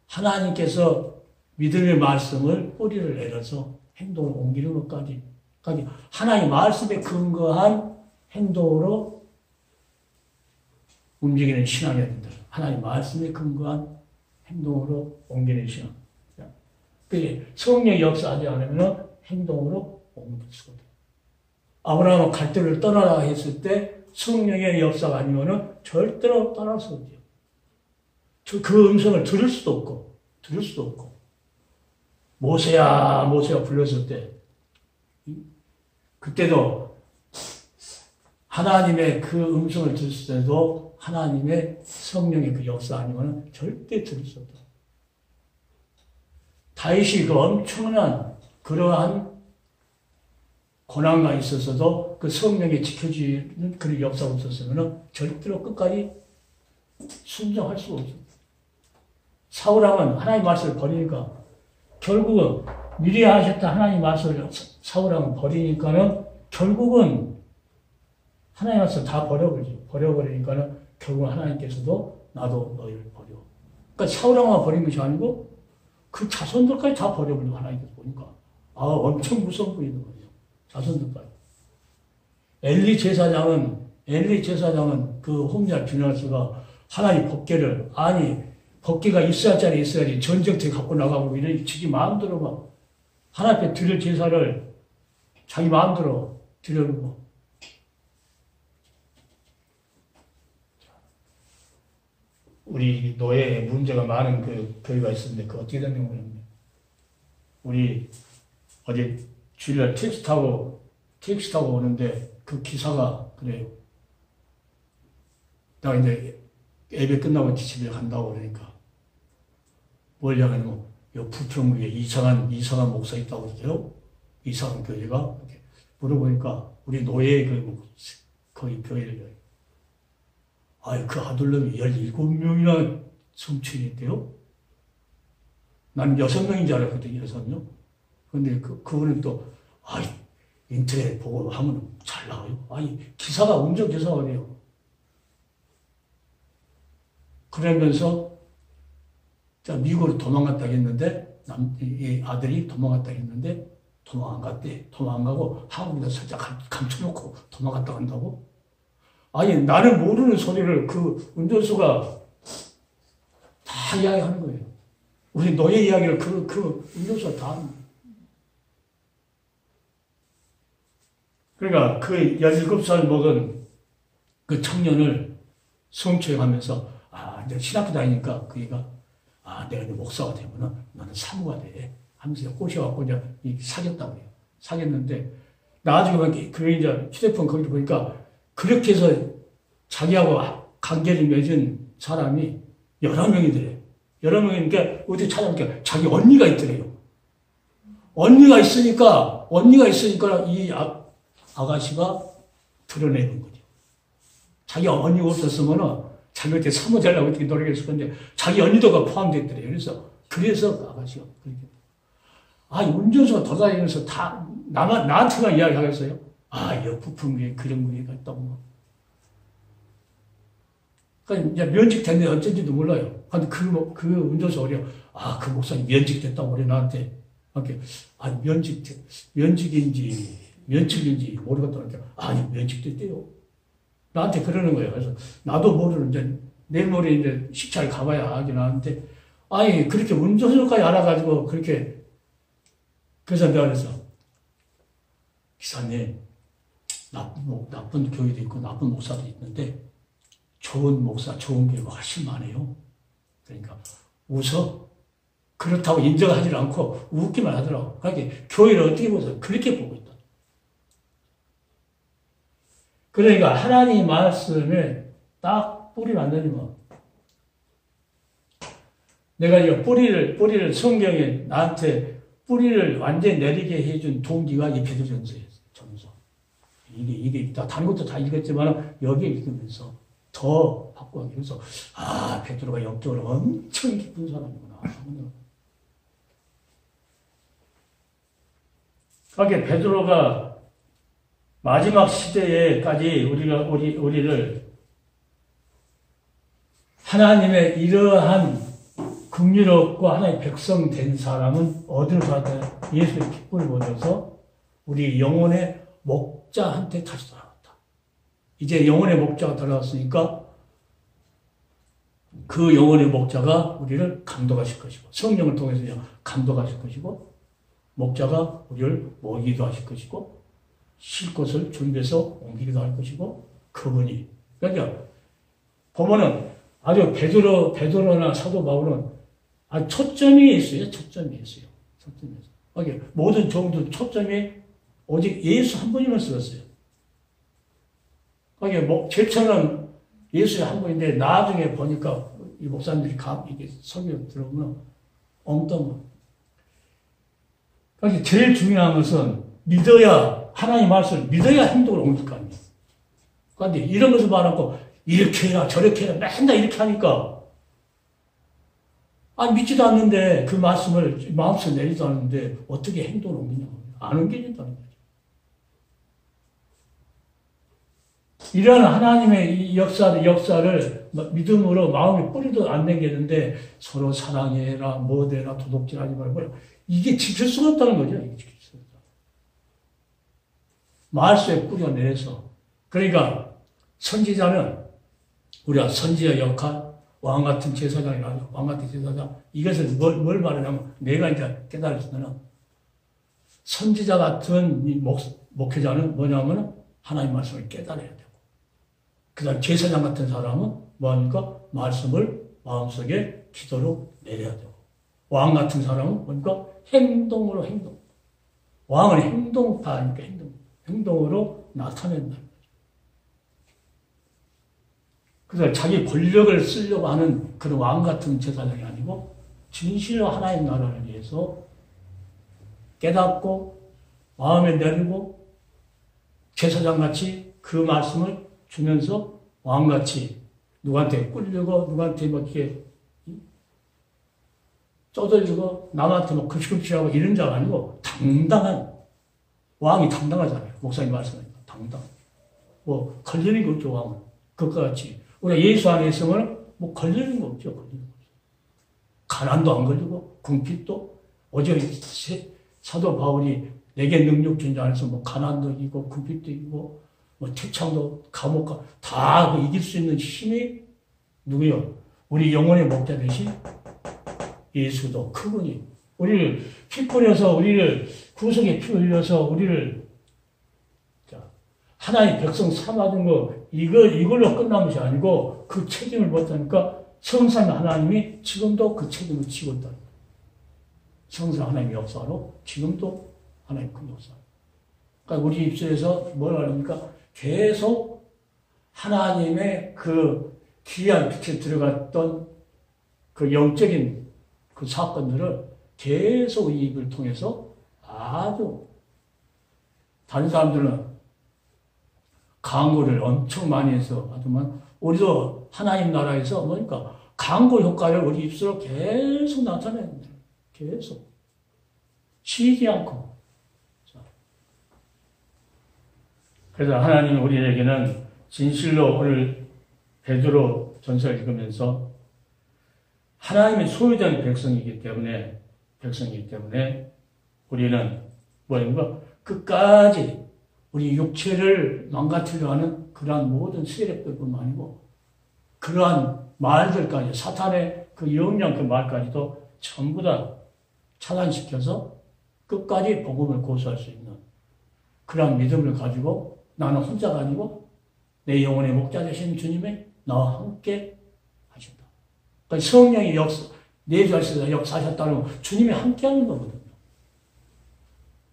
하나님께서 믿음의 말씀을 뿌리를 내려서 행동을 옮기는 것까지 하나님의 말씀에 근거한 행동으로 움직이는 신앙이 된다. 하나님의 말씀에 근거한 행동으로 옮기는 신앙. 성령의 역사하지 않으면 행동으로 옮길 수가 없다. 아브라함은 갈대를 떠나라 했을 때 성령의 역사가 아니면 절대로 떠날 수 없죠. 그 음성을 들을 수도 없고 모세야, 모세야 불렀을 때, 그때도 하나님의 그 음성을 들을 때도 하나님의 성령의 그 역사 아니면 절대 들을 수 없다. 다윗이 그 엄청난 그러한 고난가 있어서도 그 성령이 지켜주는 그런 역사가 없었으면 절대로 끝까지 순종할 수가 없어요. 사울왕은 하나님 말씀을 버리니까 결국은 미리 하셨다 하나님 말씀을 사울왕은 버리니까는 결국은 하나님 말씀 다 버려버리죠. 버려버리니까는 결국은 하나님께서도 나도 너희를 버려. 그러니까 사울왕만 버린 것이 아니고 그 자손들까지 다 버려버리고 하나님께서 보니까 엄청 무서운 분이 있는 거예요. 자손들까지. 엘리 제사장은 그 홈리아 비나스가 하나님 법궤를 법궤가 있어야짜리 있어야지 전쟁터에 갖고 나가고 이런 자기 마음대로 막 하나님 앞에 드릴 제사를 자기 마음대로 드려놓고 우리 노예에 문제가 많은 그 교회가 있었는데 그 어떻게 된 경우는 우리 어제 주일날 택시 타고 오는데 그 기사가 그래요. 나 이제 예배 끝나고 집에 간다고 그러니까 뭘 하냐면 요 부평구에 이상한 목사 있다고 그러죠. 이상한 교회가 이렇게 물어보니까 우리 노예 거기 교회를 그 아들놈이 17명이나 성취했대요. 난 6명인 줄 알았거든요, 6명. 근데 그분은 또, 인터넷 보고 하면 잘 나와요. 기사가, 운전기사가 돼요. 그러면서, 미국으로 도망갔다 했는데, 이 아들이 도망갔다 했는데, 도망 안 갔대. 도망 안 가고, 한국에서 살짝 감춰놓고 도망갔다 간다고? 나는 모르는 소리를 그 운전수가 다 이야기하는 거예요. 우리 노예 이야기를 그 운전수가 다 하는 거예요. 그러니까 그 17살 먹은 그 청년을 성추행하면서, 이제 신학교 다니니까 그 애가, 내가 이제 목사가 되면은 너는 사무가 돼. 하면서 꼬셔갖고 이제 사귀었다고 해요. 사귀었는데, 나중에 그 이제 휴대폰 거기를 보니까 그렇게 해서 자기하고 관계를 맺은 사람이 여러 명이더래요. 여러 명이니까 어디 찾아보니까 자기 언니가 있더래요. 언니가 있으니까 이 아가씨가 드러내는 거죠. 자기 언니가 없었으면은 자기한테 사모자라고 어떻게 노력했을 건데 자기 언니도가 포함됐더래요. 그래서 아가씨가 그렇게. 운전수가 돌아다니면서 다 나한테만 이야기하겠어요. 부품에 그런 무리가 있다고. 그러니까 이제 면직됐는데 어쩐지도 몰라요. 근데 그 운전수 어려. 그 목사님 면직됐다고 그래, 나한테. 면직인지 모르겠다. 그러니까, 면직됐대요. 나한테 그러는 거예요. 그래서 나도 모르는, 이제, 내일 모레 이제 시차를 가봐야 하긴 하는데, 그렇게 운전수까지 알아가지고, 그렇게. 그래서 내가 그랬어. 기사님, 나쁜 교회도 있고 나쁜 목사도 있는데 좋은 목사, 좋은 교회가 훨씬 많아요. 그러니까 웃어? 그렇다고 인정하지 않고 웃기만 하더라고. 그러니까 교회를 어떻게 보세요? 그렇게 보고 있다. 그러니까 하나님 말씀에 딱 뿌리를 안 내리면 내가 이 뿌리를 성경에 나한테 뿌리를 완전히 내리게 해준 동기가 이 베드로전서예요. 이게 다른 것도 다 읽었지만 여기에 읽으면서 더 바꾸기 위해서 베드로가 영적으로 엄청 깊은 사람이구나. 그러니까 베드로가 마지막 시대에까지 우리를 하나님의 이러한 긍휼없고 하나님의 백성 된 사람은 어디로 가야 예수의 기쁨을 얻어서 우리 영혼의 목자한테 다시 돌아왔다. 이제 영혼의 목자가 돌아왔으니까 그 영혼의 목자가 우리를 감독하실 것이고 성령을 통해서 감독하실 것이고 목자가 우리를 먹이기도 하실 것이고 쉴 곳을 준비해서 옮기기도 할 것이고 그분이 그러니까 보면은 아주 베드로나 사도 바울은 초점이 있어요. 초점이 있어요. 초점에서. 모든 종도 초점이 오직 예수 한 분이만 쓰였어요. 제처는 예수의 한 분인데, 나중에 보니까 이 목사님들이 이게 설명 들어보면 엉뚱한. 제일 중요한 것은 믿어야, 하나님 말씀을 믿어야 행동을 옮길 거 아니에요. 그런데 이런 것을 말하고, 이렇게 해라, 저렇게 해라, 맨날 이렇게 하니까, 믿지도 않는데, 그 말씀을 마음속에 내리지도 않는데, 어떻게 행동을 옮기냐고. 안 옮겨진다는 거죠. 이런 하나님의 이 역사를 믿음으로 마음에 뿌리도 안 내겠는데, 서로 사랑해라, 뭐되라, 도둑질하지 말고, 이게 지킬 수가 없다는 거죠. 이게 지킬 수가 없다. 말씀에 뿌려내서. 그러니까, 선지자는, 우리가 선지자 역할, 왕 같은 제사장이라고, 왕 같은 제사장. 이것을 뭘 말하냐면, 내가 이제 깨달았으면, 선지자 같은 이 목회자는 뭐냐면, 하나님 말씀을 깨달아야 되고, 그 다음 제사장 같은 사람은 뭐하니까? 말씀을 마음속에 기도로 내려야 되고, 왕 같은 사람은 뭐니까? 행동으로 행동. 왕은 행동파니까 행동으로 나타낸다. 그래서 자기 권력을 쓰려고 하는 그런 왕 같은 제사장이 아니고 진실로 하나님 나라를 위해서 깨닫고 마음에 내리고 제사장같이 그 말씀을 주면서 왕같이 누구한테 꿀리고 누구한테 뭐 이렇게 쪼들리고 남한테 뭐 급식급식하고 이런 자가 아니고 당당한 왕이 당당하잖아요. 목사님 말씀하니까 당당. 뭐 걸리는 게 없죠. 왕은. 그것과 같이 우리가 예수 안에 있으면 뭐 걸리는 거 없죠. 걸리는 거 없죠. 가난도 안 걸리고 궁핍도 어제 사도 바울이 내게 능력 준 자 안에서 뭐 가난도 이기고 궁핍도 이기고 뭐 태창도 감옥 다 이길 수 있는 힘이 누구요? 우리 영혼의 목자 되신 예수도 그분이 우리를 피 뿌려서 우리를 구속에 피 흘려서 우리를 하나님 백성 삼아준 거 이걸로 끝난 것이 아니고 그 책임을 못하니까 성삼 하나님이 지금도 그 책임을 지고 있다. 성삼 하나님의 역사로 지금도 하나님 큰 역사. 그러니까 우리 입술에서 뭘 하니까 계속 하나님의 그 귀한 빛에 들어갔던 그 영적인 그 사건들을 계속 이 입을 통해서 아주 다른 사람들은 광고를 엄청 많이 해서 하지만 우리도 하나님 나라에서 뭐니까 광고 효과를 우리 입술로 계속 나타내는 거예요. 계속 쉬지 않고. 그래서 하나님은 우리에게는 진실로 오늘 베드로 전서를 읽으면서 하나님의 소유된 백성이기 때문에 우리는 뭐인가 끝까지 우리 육체를 망가뜨려 하는 그러한 모든 세력들뿐만 아니고 그러한 말들까지 사탄의 그 영영 그 말까지도 전부 다 차단시켜서 끝까지 복음을 고수할 수 있는 그러한 믿음을 가지고 나는 혼자가 아니고 내 영혼의 목자 되신 주님이 나와 함께 하신다. 그러니까 성령이 내주하셔서 역사하셨다는 건 주님이 함께 하는 거거든요.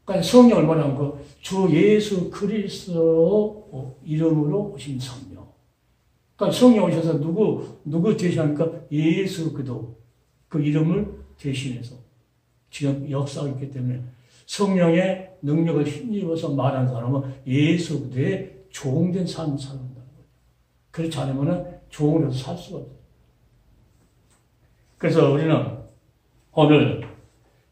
그러니까 성령을 말하면 주 예수 그리스도 이름으로 오신 성령. 그러니까 성령 오셔서 누구 대신하니까 예수 그 이름을 대신해서 지금 역사하고 있기 때문에 성령의 능력을 힘입어서 말하는 사람은 예수 그리스도의 종된 삶을 살는다는 거죠. 그렇지 않으면 종으로서 살 수가 없어요. 그래서 우리는 오늘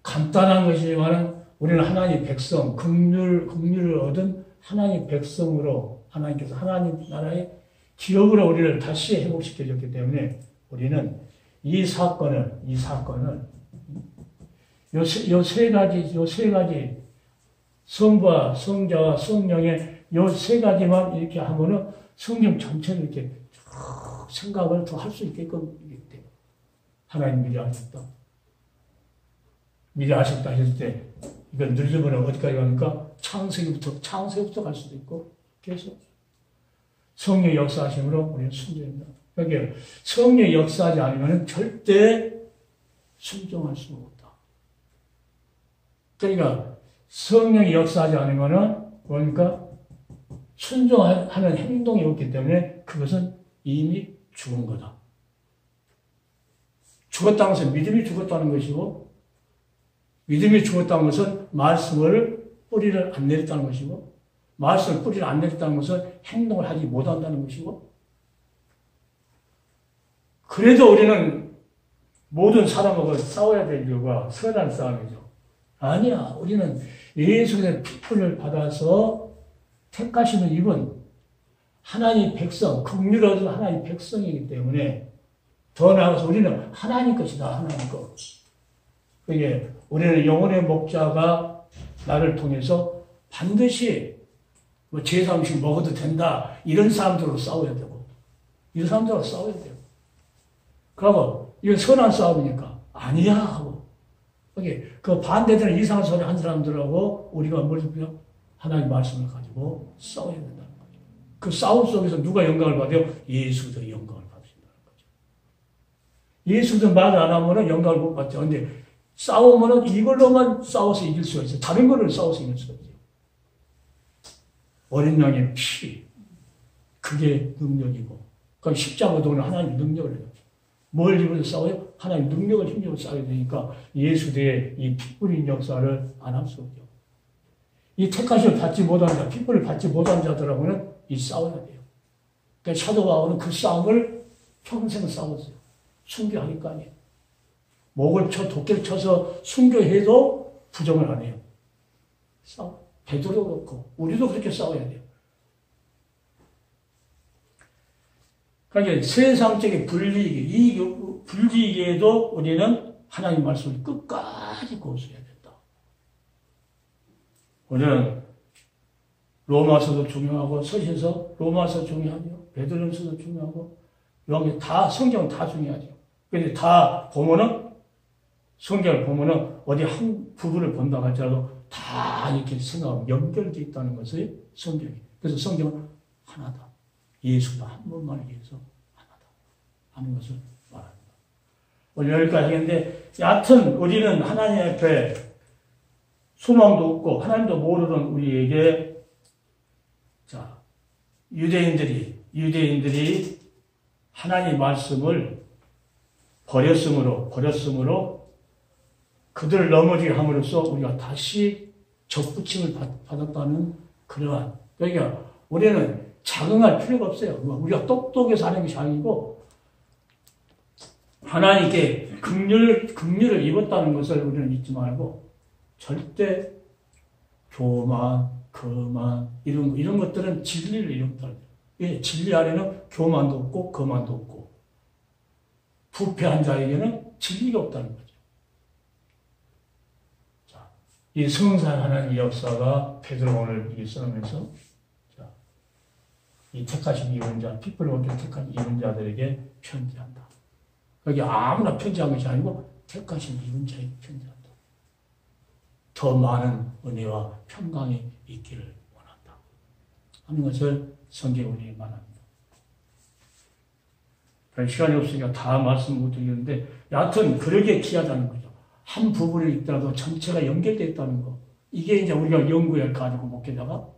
간단한 것이지만 우리는 하나님의 백성, 긍휼을 얻은 하나님의 백성으로 하나님께서 하나님 나라의 기업으로 우리를 다시 회복시켜줬기 때문에 우리는 이 사건을 요 세 가지 성부와 성자와 성령의 요 세 가지만 이렇게 하면은 성경 전체를 이렇게 생각을 더 할 수 있게끔 돼요. 하나님 미리 아셨다. 미리 아셨다 하실 때 이걸 늘려보면 어디까지 가니까 창세기부터 갈 수도 있고 계속 성령의 역사하심으로 우리는 순종합니다. 여기 성령의 역사하지 않으면 절대 순종할 수가 없다. 그러니까 성령이 역사하지 않으면은 뭡니까? 순종하는 행동이 없기 때문에 그것은 이미 죽은 거다. 죽었다는 것은 믿음이 죽었다는 것이고, 믿음이 죽었다는 것은 말씀을 뿌리를 안 내렸다는 것이고, 말씀을 뿌리를 안 내렸다는 것은 행동을 하지 못한다는 것이고, 그래도 우리는 모든 사람하고 싸워야 될 이유가 선한 싸움이죠. 아니야. 우리는 예수의 피표를 받아서 택하시는 이분, 하나님 백성, 긍휼을 얻은 하나님 백성이기 때문에 더 나아가서 우리는 하나님 것이다. 하나님 것. 그게 우리는 영혼의 목자가 나를 통해서 반드시 뭐 제사 음식 먹어도 된다. 이런 사람들로 싸워야 되고, 이런 사람들하고 싸워야 돼요. 그러고 이건 선한 싸움이니까 아니야 하고, 그 반대되는 이상한 소리 한 사람들하고 우리가 뭐죠? 하나님 말씀을 가지고 싸워야 된다는 거죠. 그 싸움 속에서 누가 영광을 받아요? 예수도 영광을 받으신다는 거죠. 예수도 말 안 하면은 영광을 못 받죠. 근데 싸우면은 이걸로만 싸워서 이길 수가 있어요. 다른 거를 싸워서 이길 수가 없어요. 어린 양의 피, 그게 능력이고, 그럼 십자가도 하나님 능력을 해요. 뭘 입어서 싸워요? 하나님 능력을 힘입어 싸워야 되니까 예수대의 이 핏뿌린 역사를 안 할 수 없죠. 이 택하심을 받지 못한 자, 핏뿌를 받지 못한 자들하고는 이 싸워야 돼요. 그러니까 사도 바울은 그 싸움을 평생 싸웠어요. 순교하니까 아니에요. 목을 쳐, 도끼를 쳐서 순교해도 부정을 안 해요. 싸워. 베드로도 그렇고, 우리도 그렇게 싸워야 돼요. 그러니까 세상적인 불리익에도 우리는 하나님 말씀을 끝까지 고수해야 된다. 우리는 로마서도 중요하고, 서신서, 로마서 중요하죠. 베드로전서도 중요하고, 요한계 다, 성경은 다 중요하죠. 근데 다 보면은, 성경을 보면은 어디 한 부분을 본다고 할지라도 다 이렇게 생각하고 연결되어 있다는 것이 성경이에요. 그래서 성경은 하나다. 예수가 한 번만을 위해서 하나다 하는 것을 말합니다. 오늘 여기까지 하겠는데, 여하튼 우리는 하나님 앞에 소망도 없고 하나님도 모르는 우리에게, 자, 유대인들이 하나님 말씀을 버렸으므로 그들을 넘어지게 함으로써 우리가 다시 접붙임을 받았다는 그러한, 그러니까 우리는 자긍할 필요가 없어요. 우리가 똑똑해서 하는 것이 아니고, 하나님께 긍휼을 입었다는 것을 우리는 잊지 말고, 절대 교만, 거만, 이런 것들은 진리를 잃었다는 거예요. 진리 안에는 교만도 없고, 거만도 없고, 부패한 자에게는 진리가 없다는 거예요. 이 성산 하나님의 역사가 베드로가 오늘 이 써면서, 자, 이 택하신 이혼자, 핏불 얻게 택한 이혼자들에게 편지한다. 여기 아무나 편지한 것이 아니고 택하신 이혼자에게 편지한다. 더 많은 은혜와 평강이 있기를 원한다 하는 것을 성경에 우리에게 말합니다. 시간이 없으니까 다 말씀 못 드리는데, 여하튼 그러게 귀하다는 거죠. 한 부분을 있더라도 전체가 연결되어 있다는 거. 이게 이제 우리가 연구에 가지고 먹게다가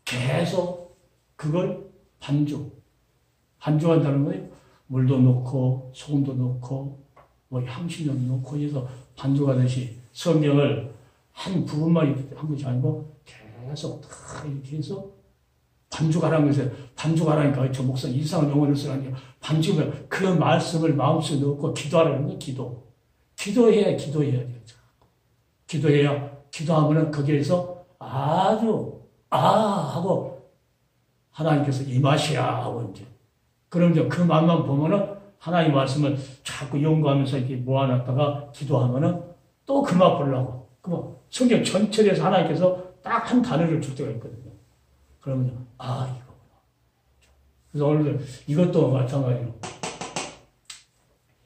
계속 그걸 반죽한다는 거예요. 물도 넣고, 소금도 넣고, 뭐 향신료 넣고 해서 반죽하듯이 성경을 한 부분만 한 것이 아니고 계속 다 이렇게 해서 반죽하라는 것을, 반죽하라니까 저 목사 이상한 용어를 쓰라니까, 반죽을, 그 말씀을 마음속에 넣고 기도하라는 거예요. 기도해야 돼요. 기도해야, 기도하면은 거기에서 아주, 하고 하나님께서 이 맛이야 하고 이제. 그럼 이제 그 맛만 보면은 하나님 말씀을 자꾸 연구하면서 이렇게 모아놨다가 기도하면은 또 그 맛 보려고. 그럼 성경 전체에서 하나님께서 딱 한 단어를 줄 때가 있거든요. 그러면, 이거구나. 그래서 오늘도 이것도 마찬가지로.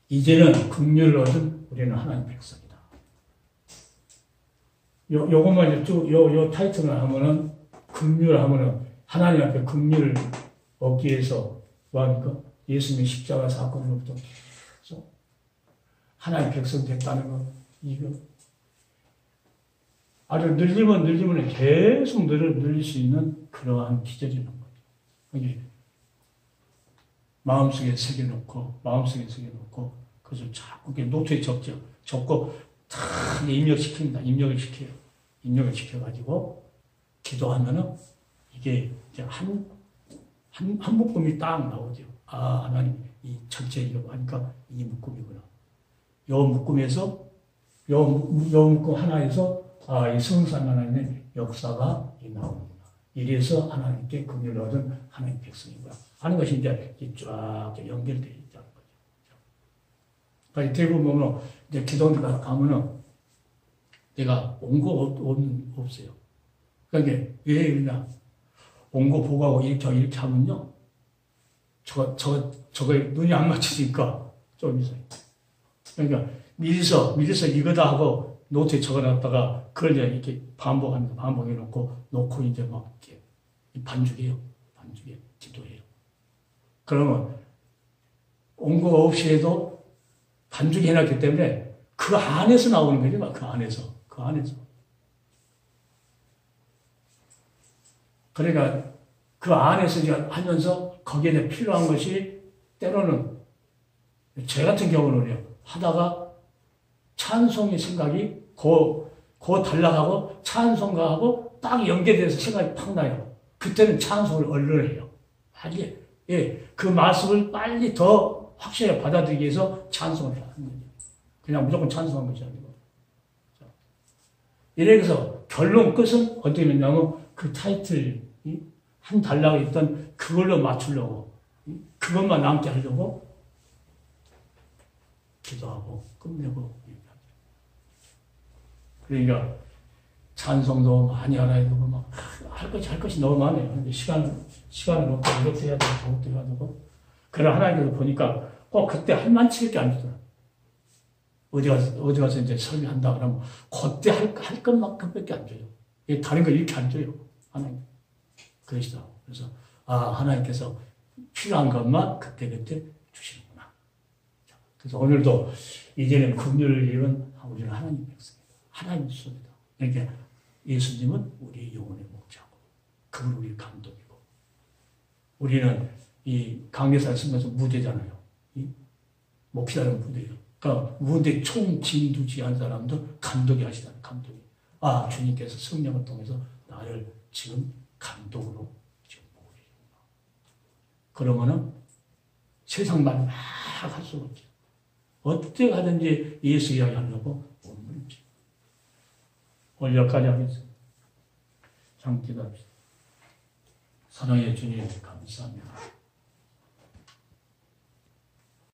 이제는 긍휼을 얻은 우리는 하나님 백성이다. 요것만 요 타이틀을 하면은, 긍휼 하면은, 하나님 앞에 긍휼을 얻기 위해서, 뭐합니까? 예수님의 십자가 사건으로부터 계속 하나님 백성 됐다는 거, 이거. 아주 늘리면 계속 늘릴 수 있는 그러한 기절이라는 거죠. 여기 마음속에 새겨놓고 그래서 자꾸 노트에 적고 다 입력시킵니다. 입력을 시켜요. 입력을 시켜가지고 기도하면은 이게 이제 한 묶음이 딱 나오죠. 아, 하나님, 이 전체 이거 하니까 이 묶음이구나. 요 묶음에서, 요 묶음 하나에서, 아, 이 성산 하나님의 역사가 나오는구나. 이래서 하나님께 긍휼을 얻은 하나님 백성이구나. 하는 것이 이제 쫙 연결되어 있다는 거죠. 그러니까 대부분 보면, 이제 기도원들 가면은 내가 온 거 없어요. 그러니까 왜 그러냐. 온 거 보고하고 이렇게 하면요. 저거에 눈이 안 맞추니까 좀 이상해. 그러니까 미리서 이거다 하고 노트에 적어놨다가 그걸 이제 이렇게 반복해놓고 이제 막 이렇게 반죽해 기도해요. 그러면 온 거 없이 해도 반죽해놨기 때문에 그 안에서 나오는 거죠. 그 안에서. 그러니까 그 안에서 이제 하면서 거기에 필요한 것이 때로는 제 같은 경우는요. 하다가 찬송의 생각이 달라가고 찬송가하고 딱 연계돼서 생각이 팍 나요. 그때는 찬송을 얼른 해요. 빨리. 예, 그 말씀을 빨리 더 확실하게 받아들이기 위해서 찬송을 해야 하는 거죠. 그냥 무조건 찬송한 것이 아니고. 이래서 결론 끝은 어떻게 됐냐면 그 타이틀이 한 달라고 했던 그걸로 맞추려고 그것만 남게 하려고 기도하고 끝내고 그러니까 찬송도 많이 알아야 되고 막 할 것이 너무 많아요. 시간을 없고 이것도 해야 되고 저것도 해야 되고 그런 하나님께서 보니까 꼭 그때 할 만치밖에 안 주더라고요. 어디 가서 이제 설교한다 그러면 그때 할 것만큼밖에 안 줘요. 다른 거 이렇게 안 줘요. 하나님. 그러시더라고요. 그래서 하나님께서 필요한 것만 그때 주시는구나. 그래서 오늘도 이제는 긍휼을 입은 우리는 하나님 백성이다. 하나님 수입니다. 그러니까 예수님은 우리의 영혼의 목자고 그분 우리 감독이고 우리는 이 강대사에 쓰면서 무대잖아요. 목자는 무대예요. 그러니까 무대 총 진두지한 사람들 감독이 하시다는 감독이. 주님께서 성령을 통해서 나를 지금 감독으로 지금 보고 계시구나. 그러면은 세상 말 막 할 수가 없죠. 어떻게 하든지 예수 이야기 하려고 못 물지. 오늘 여기까지 하겠습니다. 잠 기도합시다. 사랑의 주님 감사합니다.